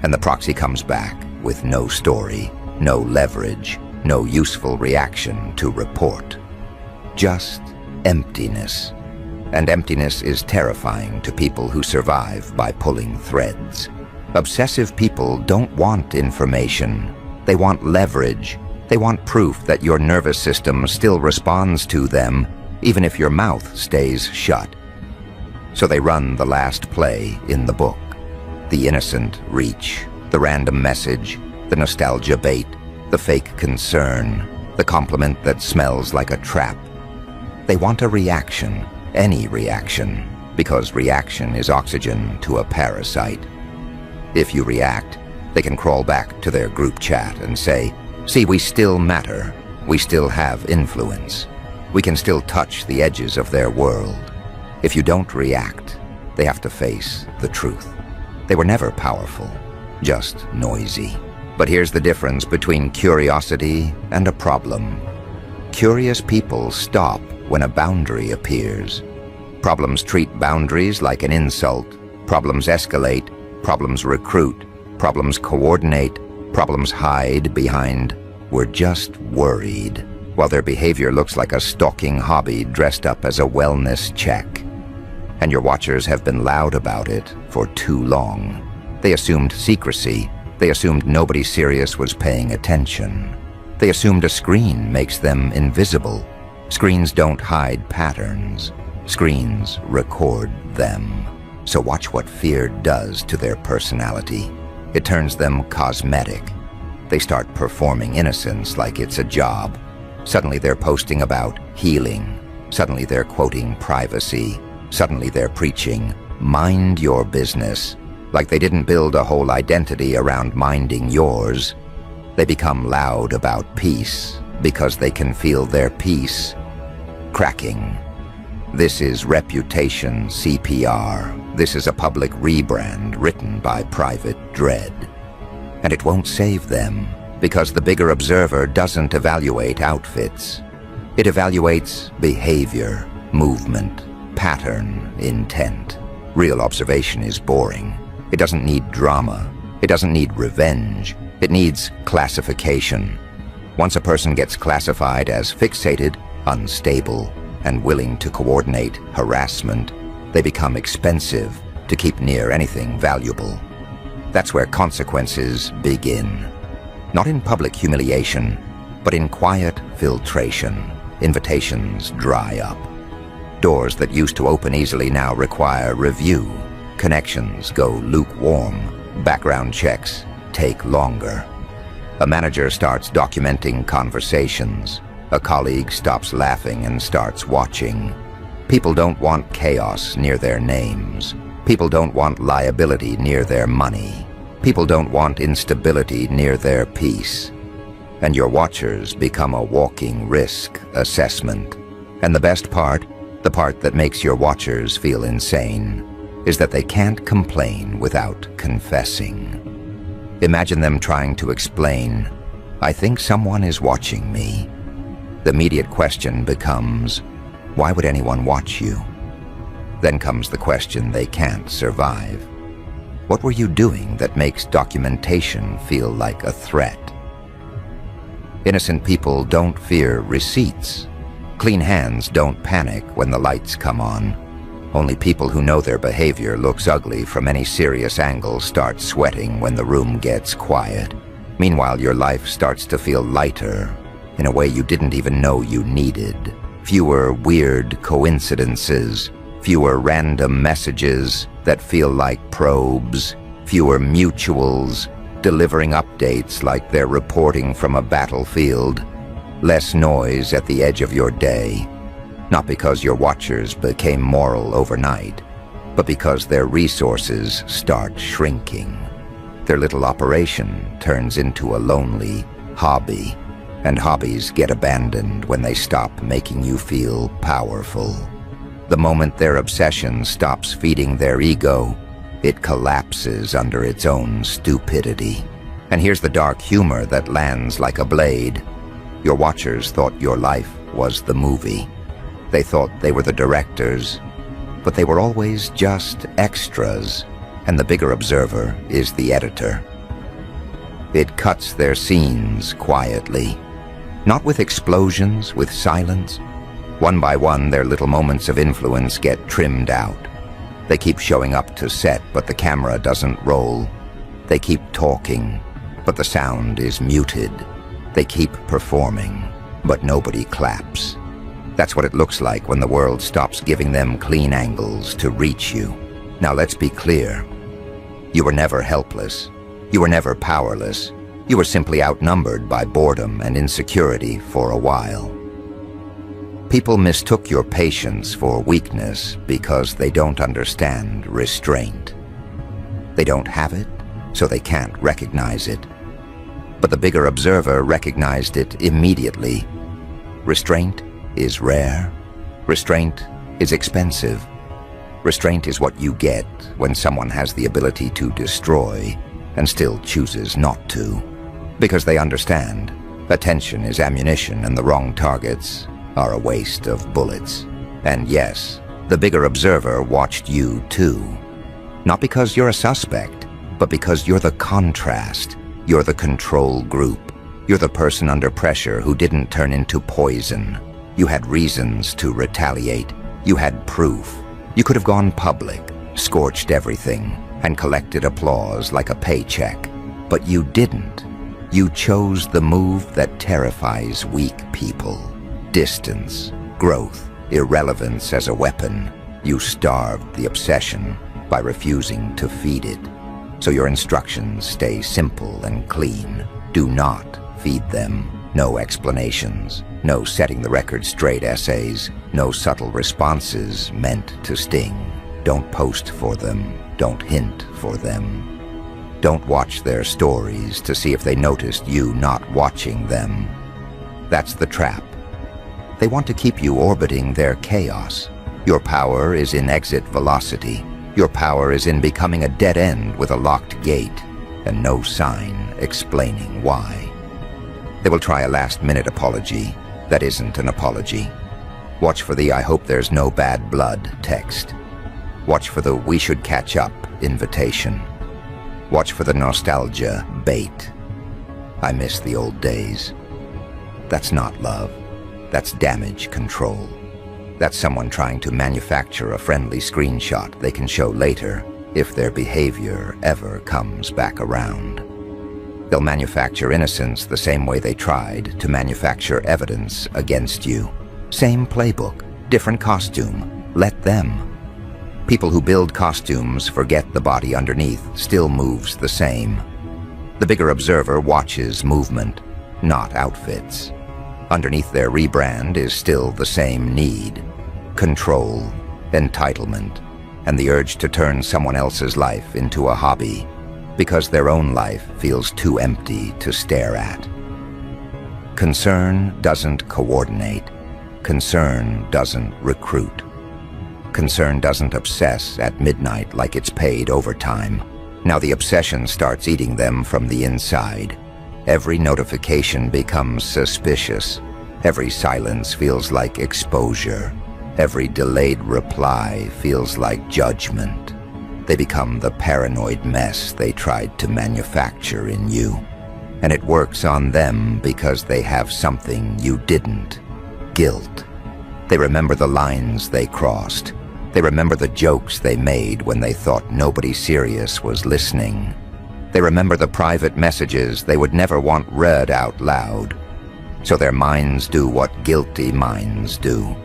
And the proxy comes back with no story, no leverage, no useful reaction to report. Just emptiness. And emptiness is terrifying to people who survive by pulling threads. Obsessive people don't want information. They want leverage. They want proof that your nervous system still responds to them, even if your mouth stays shut. So they run the last play in the book. The innocent reach, the random message, the nostalgia bait, the fake concern, the compliment that smells like a trap. They want a reaction, any reaction, because reaction is oxygen to a parasite. If you react, they can crawl back to their group chat and say, "See, we still matter. We still have influence. We can still touch the edges of their world." If you don't react, they have to face the truth. They were never powerful, just noisy. But here's the difference between curiosity and a problem. Curious people stop when a boundary appears. Problems treat boundaries like an insult. Problems escalate. Problems recruit. Problems coordinate. Problems hide behind "we're just worried," while their behavior looks like a stalking hobby dressed up as a wellness check. And your watchers have been loud about it for too long. They assumed secrecy. They assumed nobody serious was paying attention. They assumed a screen makes them invisible. Screens don't hide patterns. Screens record them. So watch what fear does to their personality. It turns them cosmetic. They start performing innocence like it's a job. Suddenly they're posting about healing. Suddenly they're quoting privacy. Suddenly they're preaching, "Mind your business," like they didn't build a whole identity around minding yours. They become loud about peace because they can feel their peace cracking. This is reputation CPR. This is a public rebrand written by private dread. And it won't save them, because the bigger observer doesn't evaluate outfits. It evaluates behavior, movement, pattern, intent. Real observation is boring. It doesn't need drama. It doesn't need revenge. It needs classification. Once a person gets classified as fixated, unstable, and willing to coordinate harassment, they become expensive to keep near anything valuable. That's where consequences begin. Not in public humiliation, but in quiet filtration. Invitations dry up. Doors that used to open easily now require review. Connections go lukewarm. Background checks take longer. A manager starts documenting conversations. A colleague stops laughing and starts watching. People don't want chaos near their names. People don't want liability near their money. People don't want instability near their peace. And your watchers become a walking risk assessment. And the best part, the part that makes your watchers feel insane, is that they can't complain without confessing. Imagine them trying to explain, "I think someone is watching me." The immediate question becomes, why would anyone watch you? Then comes the question they can't survive. What were you doing that makes documentation feel like a threat? Innocent people don't fear receipts. Clean hands don't panic when the lights come on. Only people who know their behavior looks ugly from any serious angle start sweating when the room gets quiet. Meanwhile, your life starts to feel lighter in a way you didn't even know you needed. Fewer weird coincidences, fewer random messages that feel like probes, fewer mutuals delivering updates like they're reporting from a battlefield, less noise at the edge of your day. Not because your watchers became moral overnight, but because their resources start shrinking. Their little operation turns into a lonely hobby, and hobbies get abandoned when they stop making you feel powerful. The moment their obsession stops feeding their ego, it collapses under its own stupidity. And here's the dark humor that lands like a blade. Your watchers thought your life was the movie. They thought they were the directors, but they were always just extras, and the bigger observer is the editor. It cuts their scenes quietly, not with explosions, with silence. One by one, their little moments of influence get trimmed out. They keep showing up to set, but the camera doesn't roll. They keep talking, but the sound is muted. They keep performing, but nobody claps. That's what it looks like when the world stops giving them clean angles to reach you. Now let's be clear. You were never helpless. You were never powerless. You were simply outnumbered by boredom and insecurity for a while. People mistook your patience for weakness because they don't understand restraint. They don't have it, so they can't recognize it. But the bigger observer recognized it immediately. Restraint is rare. Restraint is expensive. Restraint is what you get when someone has the ability to destroy and still chooses not to. Because they understand, attention is ammunition and the wrong targets are a waste of bullets. And yes, the bigger observer watched you too. Not because you're a suspect, but because you're the contrast. You're the control group. You're the person under pressure who didn't turn into poison. You had reasons to retaliate. You had proof. You could have gone public, scorched everything, and collected applause like a paycheck. But you didn't. You chose the move that terrifies weak people. Distance, growth, irrelevance as a weapon. You starved the obsession by refusing to feed it. So your instructions stay simple and clean. Do not feed them. No explanations. No setting the record straight essays. No subtle responses meant to sting. Don't post for them. Don't hint for them. Don't watch their stories to see if they noticed you not watching them. That's the trap. They want to keep you orbiting their chaos. Your power is in exit velocity. Your power is in becoming a dead end with a locked gate and no sign explaining why. They will try a last-minute apology that isn't an apology. Watch for the "I hope there's no bad blood" text. Watch for the "we should catch up" invitation. Watch for the nostalgia bait. I miss the old days. That's not love. That's damage control. That's someone trying to manufacture a friendly screenshot they can show later if their behavior ever comes back around. They'll manufacture innocence the same way they tried to manufacture evidence against you. Same playbook, different costume. Let them. People who build costumes forget the body underneath still moves the same. The bigger observer watches movement, not outfits. Underneath their rebrand is still the same need: control, entitlement, and the urge to turn someone else's life into a hobby because their own life feels too empty to stare at. Concern doesn't coordinate. Concern doesn't recruit. Concern doesn't obsess at midnight like it's paid overtime. Now the obsession starts eating them from the inside. Every notification becomes suspicious. Every silence feels like exposure. Every delayed reply feels like judgment. They become the paranoid mess they tried to manufacture in you. And it works on them because they have something you didn't: guilt. They remember the lines they crossed. They remember the jokes they made when they thought nobody serious was listening. They remember the private messages they would never want read out loud. So their minds do what guilty minds do: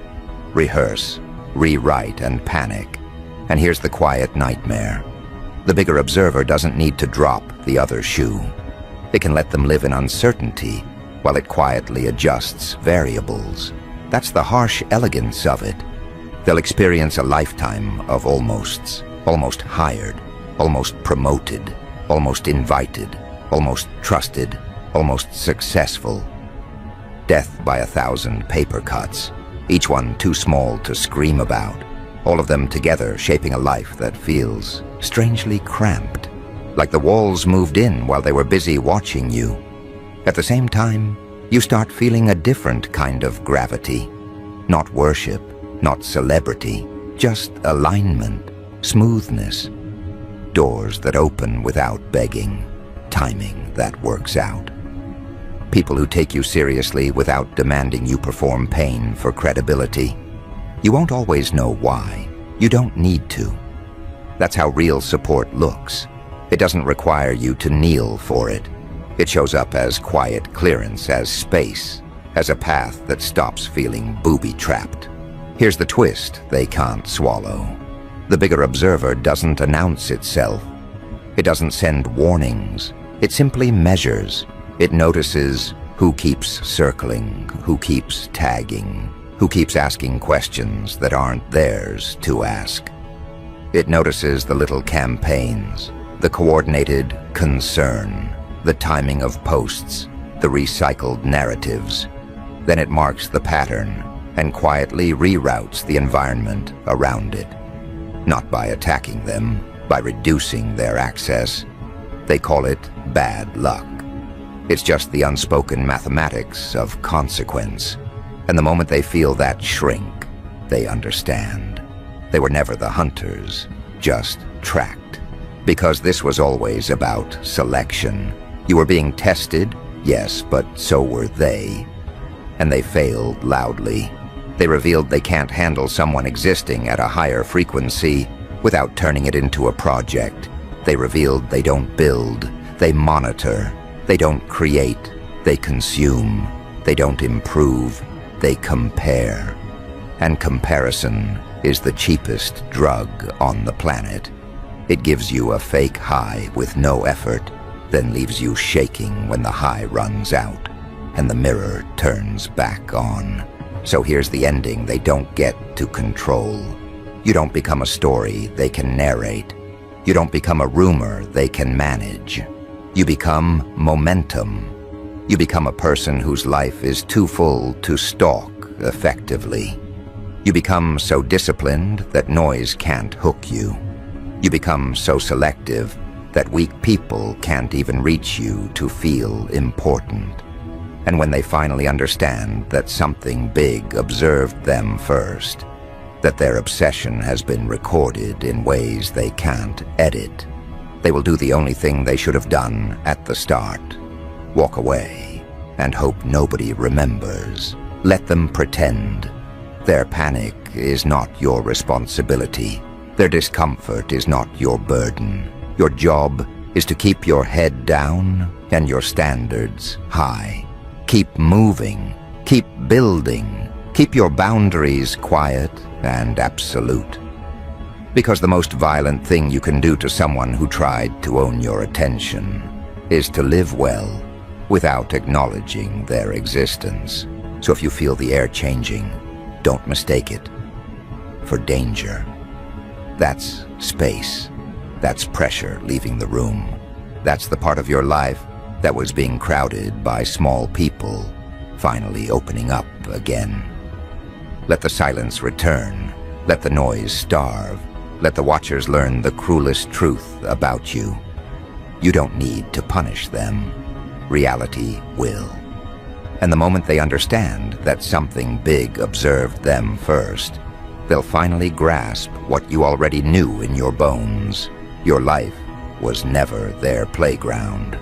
rehearse, rewrite, and panic. And here's the quiet nightmare. The bigger observer doesn't need to drop the other shoe. It can let them live in uncertainty while it quietly adjusts variables. That's the harsh elegance of it. They'll experience a lifetime of almosts, almost hired, almost promoted, almost invited, almost trusted, almost successful. Death by 1,000 paper cuts, each one too small to scream about, all of them together shaping a life that feels strangely cramped, like the walls moved in while they were busy watching you. At the same time, you start feeling a different kind of gravity. Not worship, not celebrity, just alignment, smoothness. Doors that open without begging, timing that works out. People who take you seriously without demanding you perform pain for credibility. You won't always know why. You don't need to. That's how real support looks. It doesn't require you to kneel for it. It shows up as quiet clearance, as space, as a path that stops feeling booby-trapped. Here's the twist they can't swallow. The bigger observer doesn't announce itself. It doesn't send warnings. It simply measures. It notices who keeps circling, who keeps tagging, who keeps asking questions that aren't theirs to ask. It notices the little campaigns, the coordinated concern, the timing of posts, the recycled narratives. Then it marks the pattern and quietly reroutes the environment around it. Not by attacking them, by reducing their access. They call it bad luck. It's just the unspoken mathematics of consequence. And the moment they feel that shrink, they understand. They were never the hunters, just tracked. Because this was always about selection. You were being tested, yes, but so were they. And they failed loudly. They revealed they can't handle someone existing at a higher frequency without turning it into a project. They revealed they don't build, they monitor. They don't create, they consume. They don't improve, they compare. And comparison is the cheapest drug on the planet. It gives you a fake high with no effort, then leaves you shaking when the high runs out and the mirror turns back on. So here's the ending they don't get to control. You don't become a story they can narrate. You don't become a rumor they can manage. You become momentum. You become a person whose life is too full to stalk effectively. You become so disciplined that noise can't hook you. You become so selective that weak people can't even reach you to feel important. And when they finally understand that something big observed them first, that their obsession has been recorded in ways they can't edit, they will do the only thing they should have done at the start. Walk away and hope nobody remembers. Let them pretend. Their panic is not your responsibility. Their discomfort is not your burden. Your job is to keep your head down and your standards high. Keep moving. Keep building. Keep your boundaries quiet and absolute. Because the most violent thing you can do to someone who tried to own your attention is to live well without acknowledging their existence. So if you feel the air changing, don't mistake it for danger. That's space. That's pressure leaving the room. That's the part of your life that was being crowded by small people, finally opening up again. Let the silence return. Let the noise starve. Let the watchers learn the cruelest truth about you. You don't need to punish them. Reality will. And the moment they understand that something big observed them first, they'll finally grasp what you already knew in your bones. Your life was never their playground.